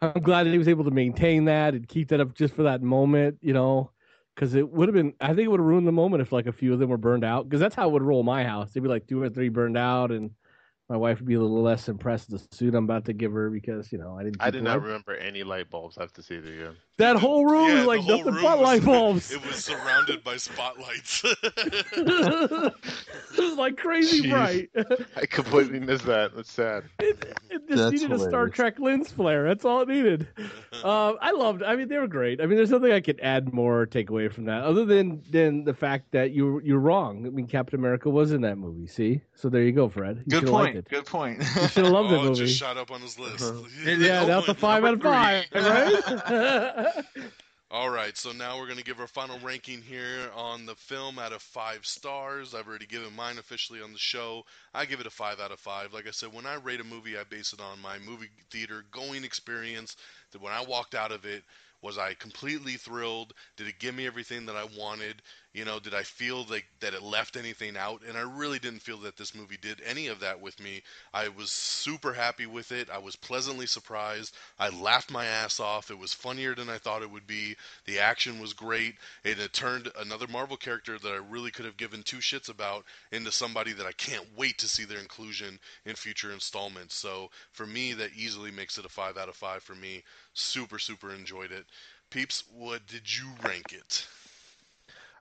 I'm glad that he was able to maintain that and keep that up just for that moment, because it would have been, I think it would have ruined the moment if like a few of them were burned out, because that's how it would roll my house. There'd be like 2 or 3 burned out, and my wife would be a little less impressed with the suit I'm about to give her, because I did not remember any light bulbs. I have to see it again. That whole room was like nothing but light bulbs. It was surrounded by spotlights. It was like crazy bright. I completely missed that. That's sad. It just needed a Star Trek lens flare. That's all it needed. I mean, they were great. I mean, there's nothing I could add more or take away from that, other than the fact that you're wrong. I mean, Captain America was in that movie. See, so there you go, Fred. Good point. Good point. You should have loved that movie. It just shot up on his list. Yeah, that's a 5 out of 5, right? All right, so now we're going to give our final ranking here on the film out of 5 stars. I've already given mine officially on the show. I give it a 5 out of 5. Like I said, when I rate a movie, I base it on my movie theater going experience. That when I walked out of it Was I completely thrilled? Did it give me everything that I wanted? You know, did I feel like that it left anything out? And I really didn't feel that this movie did any of that with me. I was super happy with it. I was pleasantly surprised. I laughed my ass off. It was funnier than I thought it would be. The action was great. It turned another Marvel character that I really could have given two shits about into somebody that I can't wait to see their inclusion in future installments. So for me, that easily makes it a 5 out of 5 for me. Super, super enjoyed it. Peeps, what did you rank it?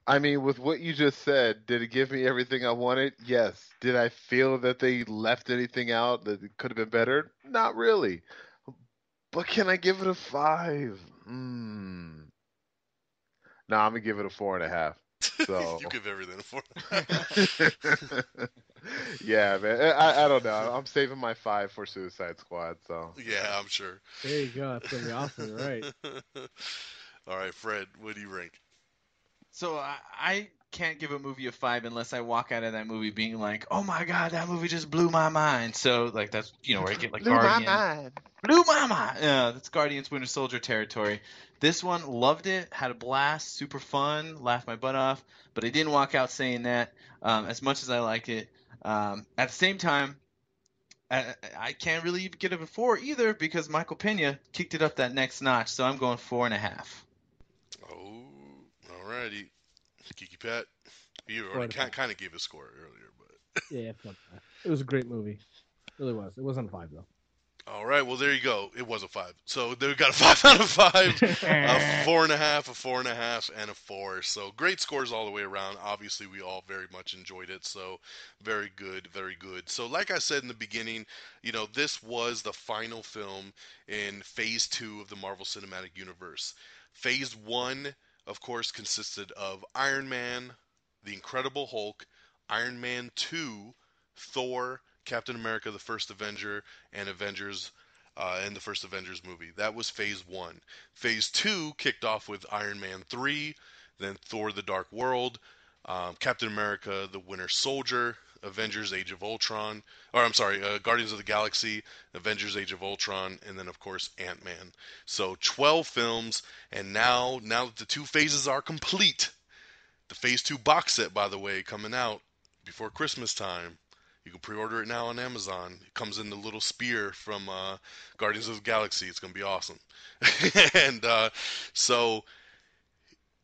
I mean, with what you just said, did it give me everything I wanted? Yes. Did I feel that they left anything out that it could have been better? Not really. But can I give it a 5? No, I'm gonna give it a 4.5. So You give everything a 4. yeah, man. I don't know. I'm saving my 5 for Suicide Squad. So Yeah, I'm sure. There you go. That's gonna be awesome. You're right. All right, Fred, what do you rank? So I can't give a movie a 5 unless I walk out of that movie being like, oh my god, that movie just blew my mind. So like that's where I get like blew my Guardian. mind. Blew my mind. Yeah, that's Guardians Winter Soldier territory. This one, loved it, had a blast, super fun, laughed my butt off, but I didn't walk out saying that as much as I liked it. At the same time, I can't really give it a 4 either because Michael Pena kicked it up that next notch, so I'm going 4.5. Oh, alrighty. Geeky Pat, you Four already out of kind of gave a score earlier, but Yeah, it's not bad. It was a great movie. It really was. It wasn't a 5 though. all right. Well, there you go. It was a 5. So they got a 5 out of 5, a 4.5, a 4.5, and a 4. So great scores all the way around. Obviously, we all very much enjoyed it. So very good, very good. So like I said in the beginning, you know, this was the final film in Phase 2 of the Marvel Cinematic Universe. Phase 1, of course, consisted of Iron Man, the Incredible Hulk, Iron Man 2, Thor, Captain America, the First Avenger, and Avengers in the first Avengers movie. That was Phase 1. Phase 2 kicked off with Iron Man 3, then Thor the Dark World, Captain America the Winter Soldier, Avengers Age of Ultron, or I'm sorry, Guardians of the Galaxy, Avengers Age of Ultron, and then of course Ant-Man. So 12 films, and now that the two phases are complete, the Phase 2 box set, by the way, coming out before Christmas time. You can pre-order it now on Amazon. It comes in the little spear from Guardians of the Galaxy. It's going to be awesome. And so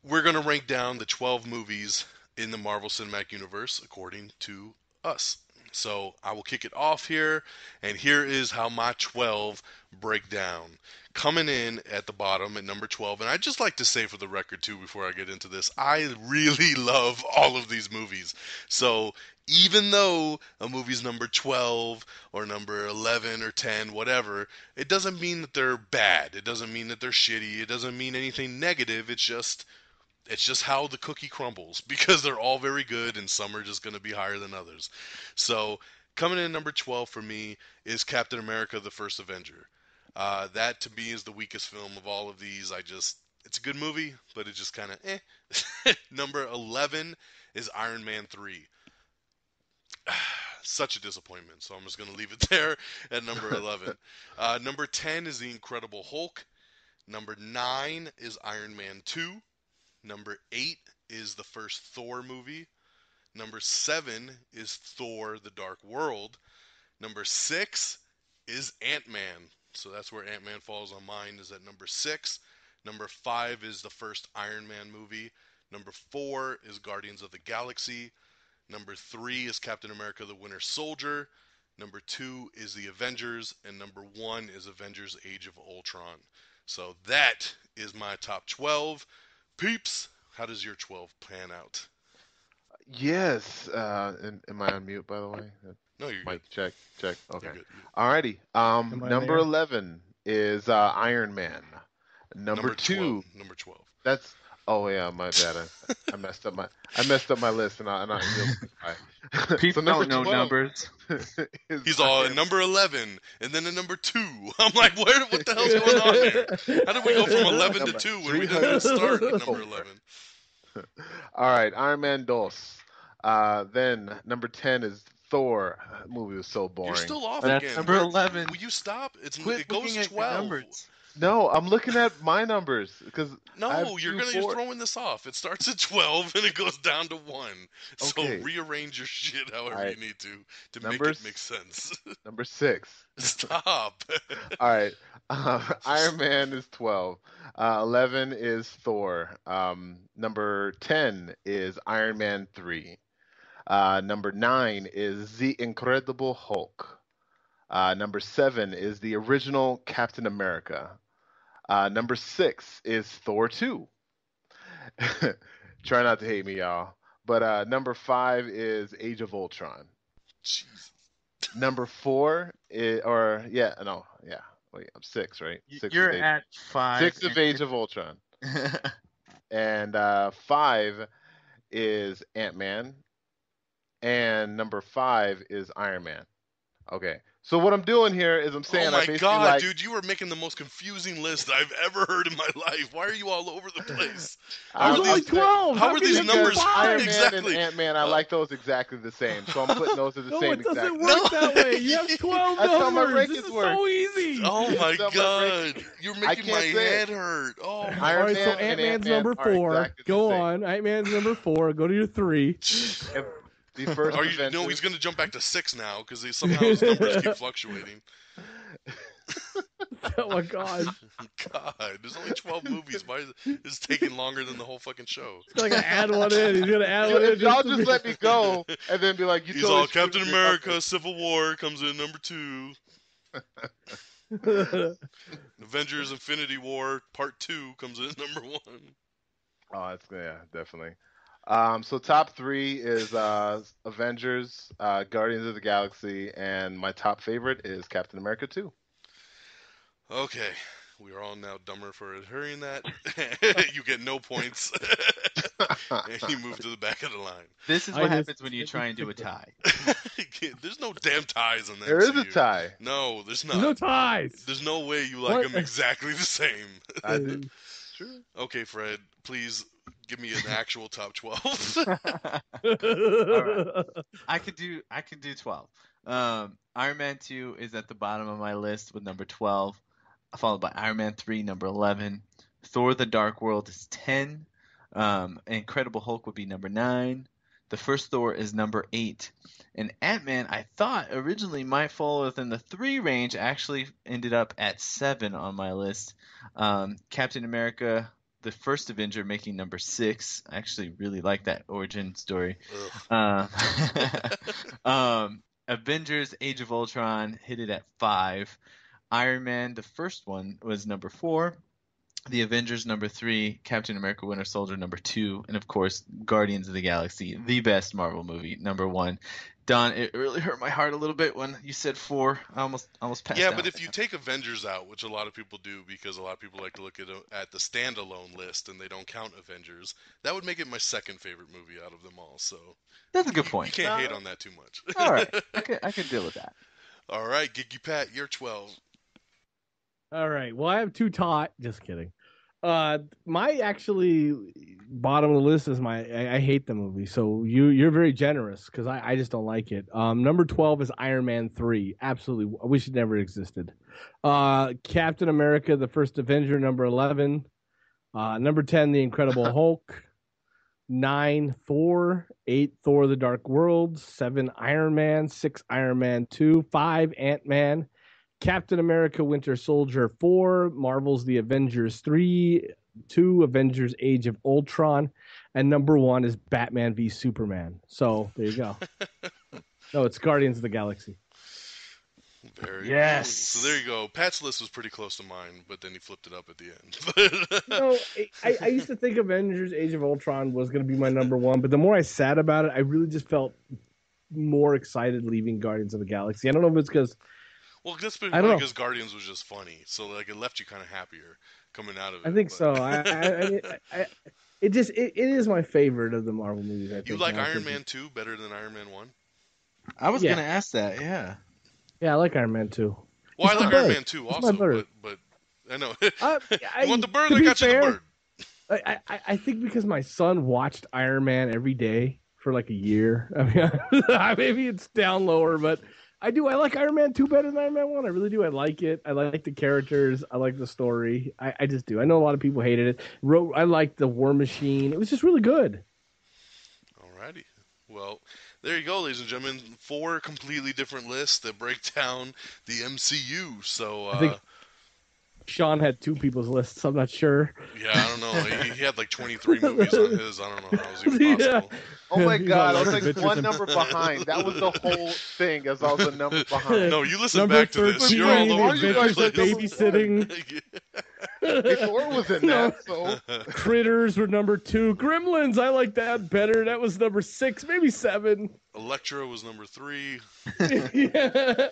we're going to rank down the 12 movies in the Marvel Cinematic Universe according to us. So I will kick it off here, and here is how my 12 break down. Coming in at the bottom at number 12, and I'd just like to say for the record too before I get into this, I really love all of these movies. So even though a movie's number 12 or number 11 or 10, whatever, it doesn't mean that they're bad. It doesn't mean that they're shitty. It doesn't mean anything negative. It's just how the cookie crumbles because they're all very good and some are just going to be higher than others. So coming in at number 12 for me is Captain America: The First Avenger. That to me is the weakest film of all of these. It's a good movie, but it just kind of eh. Number 11 is Iron Man 3. Such a disappointment, so I'm just going to leave it there at number 11. Number 10 is The Incredible Hulk. Number 9 is Iron Man 2. Number 8 is the first Thor movie. Number 7 is Thor: The Dark World. Number 6 is Ant-Man. So that's where Ant-Man falls on mine, is at number 6. Number 5 is the first Iron Man movie. Number 4 is Guardians of the Galaxy. Number 3 is Captain America: The Winter Soldier. Number 2 is The Avengers. And number 1 is Avengers Age of Ultron. So that is my top 12. Peeps, how does your 12 pan out? yes. Am I on mute, by the way? No, you're Mic good. check. Okay. You're good. Alrighty. Am I Number there? 11 is Iron Man. Number 2. 12. Number 12. That's oh yeah, my bad. I messed up my list and I'm real People don't know numbers. He's all at number 11 and then at number 2. I'm like, what the hell's going on there? How did we go from 11 to 2 when we didn't even start at number 11? All right, Iron Man dos. Then number 10 is Thor. That movie was so boring. You're still off That's again. number 11. Will you stop? Quit It goes looking at 12. numbers. No, I'm looking at my numbers because No, you're throwing this off. It starts at 12 and it goes down to 1. So Okay. rearrange your shit however All right. you need to make Numbers- it make sense. Number 6. Stop. All right. Iron Man is 12. 11 is Thor. Number 10 is Iron Man 3. Number 9 is The Incredible Hulk. Number 7 is the original Captain America. Number 6 is Thor 2. Try not to hate me, y'all. But number 5 is Age of Ultron. Jesus. Number 4 is, wait, I'm 6, right? 6 You're is at 5. 6 of Age of Ultron. And 5 is Ant-Man. And number 5 is Iron Man. Okay. So what I'm doing here is I'm saying, oh my I basically god, like, dude, you are making the most confusing list I've ever heard in my life. Why are you all over the place? There's only 12. How are these numbers? Iron Man Exactly. and Ant-Man, I like those exactly the same. So I'm putting those as the No, same it doesn't exact. work that way. You have 12 That's how my numbers. This rankings is work. so easy. Oh my It's not my god, you're making my can't say head hurt. Oh my All Iron right, Man so and Ant-Man's Ant-Man number are 4. exactly the Go same. on. Ant-Man's number 4. Go to your 3. The first Are you? Avengers. No, he's going to jump back to 6 now because somehow his numbers keep fluctuating. Oh my god. God, there's only 12 movies. Why is it's taking longer than the whole fucking show? He's gonna add one in. He's gonna add one in. If y'all to just be- let me go and then be like, you He's totally all screwed Captain your America, numbers. Civil War comes in number 2. Avengers Infinity War Part 2 comes in number 1. Oh, that's definitely. So top 3 is Avengers, Guardians of the Galaxy, and my top favorite is Captain America 2. Okay, we are all now dumber for hearing that. You get no points. And you move to the back of the line. This is what happens when you try and do a tie. There's no damn ties on that. There is a tie. No, there's not. There's no ties. There's no way you like them exactly the same. I did. True. Okay, Fred, please give me an actual top 12. Alright. I could do 12. Iron Man 2 is at the bottom of my list with number 12, followed by Iron Man 3, number 11. Thor: The Dark World is 10. Incredible Hulk would be number 9. The first Thor is number 8. And Ant-Man, I thought originally might fall within the 3 range, actually ended up at 7 on my list. Captain America, the first Avenger, making number 6. I actually really like that origin story. Avengers: Age of Ultron hit it at 5. Iron Man, the first one, was number 4. The Avengers, number 3. Captain America: Winter Soldier, number 2. And, of course, Guardians of the Galaxy, the best Marvel movie, number 1. Don, it really hurt my heart a little bit when you said 4. I almost passed out. Yeah, but if you take Avengers out, which a lot of people do because a lot of people like to look at the standalone list and they don't count Avengers, that would make it my second favorite movie out of them all. So that's a good point. You can't hate on that too much. All right. I can deal with that. All right, Geeky Pat, you're 12. All right. Well, I have 2 Just kidding. My actually bottom of the list is I hate the movie. So you're very generous because I just don't like it. Number 12 is Iron Man 3. Absolutely. I wish it never existed. Captain America, the first Avenger, number 11. Number 10, The Incredible Hulk. 9, Thor. 8, Thor: The Dark World. 7, Iron Man. 6, Iron Man 2. 5, Ant-Man. Captain America: Winter Soldier 4, Marvel's The Avengers 3, 2, Avengers: Age of Ultron, and number 1 is Batman v Superman. So there you go. No, it's Guardians of the Galaxy. Very yes. Cool. So there you go. Pat's list was pretty close to mine, but then he flipped it up at the end. No, I used to think Avengers: Age of Ultron was going to be my number 1, but the more I sat about it, I really just felt more excited leaving Guardians of the Galaxy. I don't know if it's because. Well, just because Guardians was just funny, so like it left you kind of happier coming out of it. I think so. It is my favorite of the Marvel movies. I think. You like Iron Man 2 better than Iron Man 1? I was gonna ask that. Yeah. Yeah, I like Iron Man 2. Well, I like Iron Man 2 also, but I know. You want the bird? I got you the bird. I think because my son watched Iron Man every day for like a year. I mean, maybe it's down lower, but I do. I like Iron Man 2 better than Iron Man 1. I really do. I like it. I like the characters. I like the story. I just do. I know a lot of people hated it. I liked the War Machine. It was just really good. Alrighty. Well, there you go, ladies and gentlemen. 4 completely different lists that break down the MCU. So, I think Sean had 2 people's lists. I'm not sure. yeah, I don't know. He had like 23 movies on his. I don't know how it was even possible. Oh my He's god, all I was like like bitches one and- number behind. That was the whole thing, as I was a number behind. No, you listen Number back to this. 13, You're all over you the guys place. are babysitting. Thor was in that, so Critters were number 2. Gremlins, I like that better. That was number 6, maybe 7. Electra was number 3. Yeah.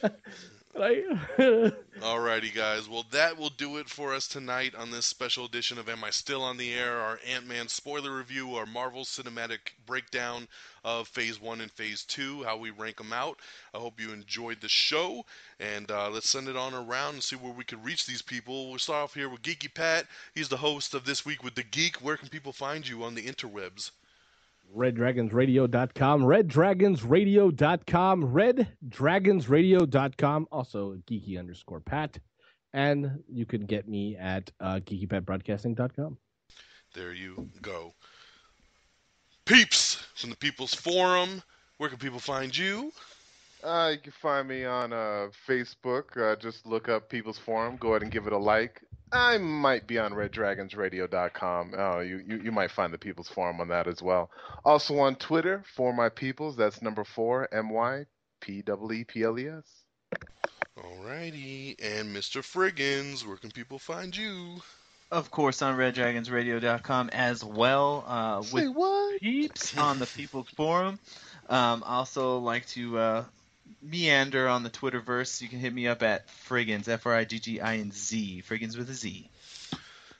Alrighty, guys. Well, that will do it for us tonight on this special edition of Am I Still on the Air? Our Ant-Man spoiler review, our Marvel Cinematic breakdown of Phase 1 and Phase 2, how we rank them out. I hope you enjoyed the show, and let's send it on around and see where we can reach these people. We'll start off here with Geeky Pat. He's the host of This Week with the Geek. Where can people find you on the interwebs? RedDragonsRadio.com, RedDragonsRadio.com, RedDragonsRadio.com, also Geeky_Pat. And you can get me at GeekyPatBroadcasting.com. There you go. Peeps from the People's Forum. Where can people find you? you can find me on Facebook. Just look up People's Forum. Go ahead and give it a like. I might be on RedDragonsRadio.com. Oh, you might find the People's Forum on that as well. Also on Twitter, For My Peoples. That's number 4 MYPEEPLES. Alrighty, and Mr. Frigginz, where can people find you? Of course, on RedDragonsRadio.com as well. Say With what? Peeps on the People's Forum. Also like to meander on the Twitterverse. You can hit me up at Frigginz, Frigginz, Frigginz with a Z.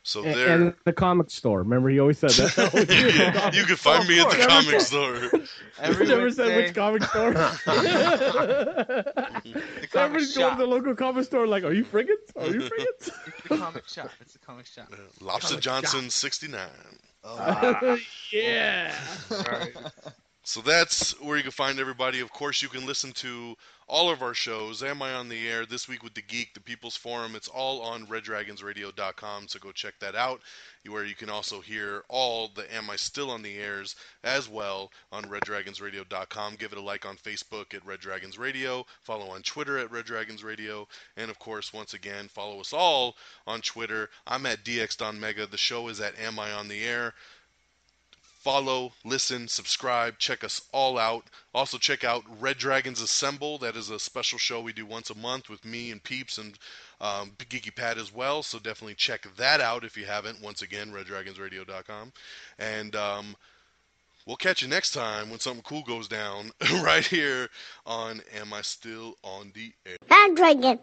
So And there, the comic store. Remember, he always said that. you can find me at the comic store. Every Never said Wednesday, which comic store. the comic Everybody's going shop. to the local comic store like, are you Frigginz? Are you Frigginz? It's the comic shop. It's the comic shop. Lobster Comic Johnson 69. Yeah. So that's where you can find everybody. Of course, you can listen to all of our shows. Am I on the Air? This Week with the Geek, the People's Forum. It's all on RedDragonsRadio.com, so go check that out. Where you can also hear all the Am I Still on the Airs as well on RedDragonsRadio.com. Give it a like on Facebook at Red Dragons Radio. Follow on Twitter at Red Dragons Radio. And, of course, once again, follow us all on Twitter. I'm at DXDonMega. The show is at Am I on the Air? Follow, listen, subscribe, check us all out. Also check out Red Dragons Assemble. That is a special show we do once a month with me and Peeps and Geeky Pat as well. So definitely check that out if you haven't. Once again, RedDragonsRadio.com. And we'll catch you next time when something cool goes down right here on Am I Still on the Air? Red Dragon.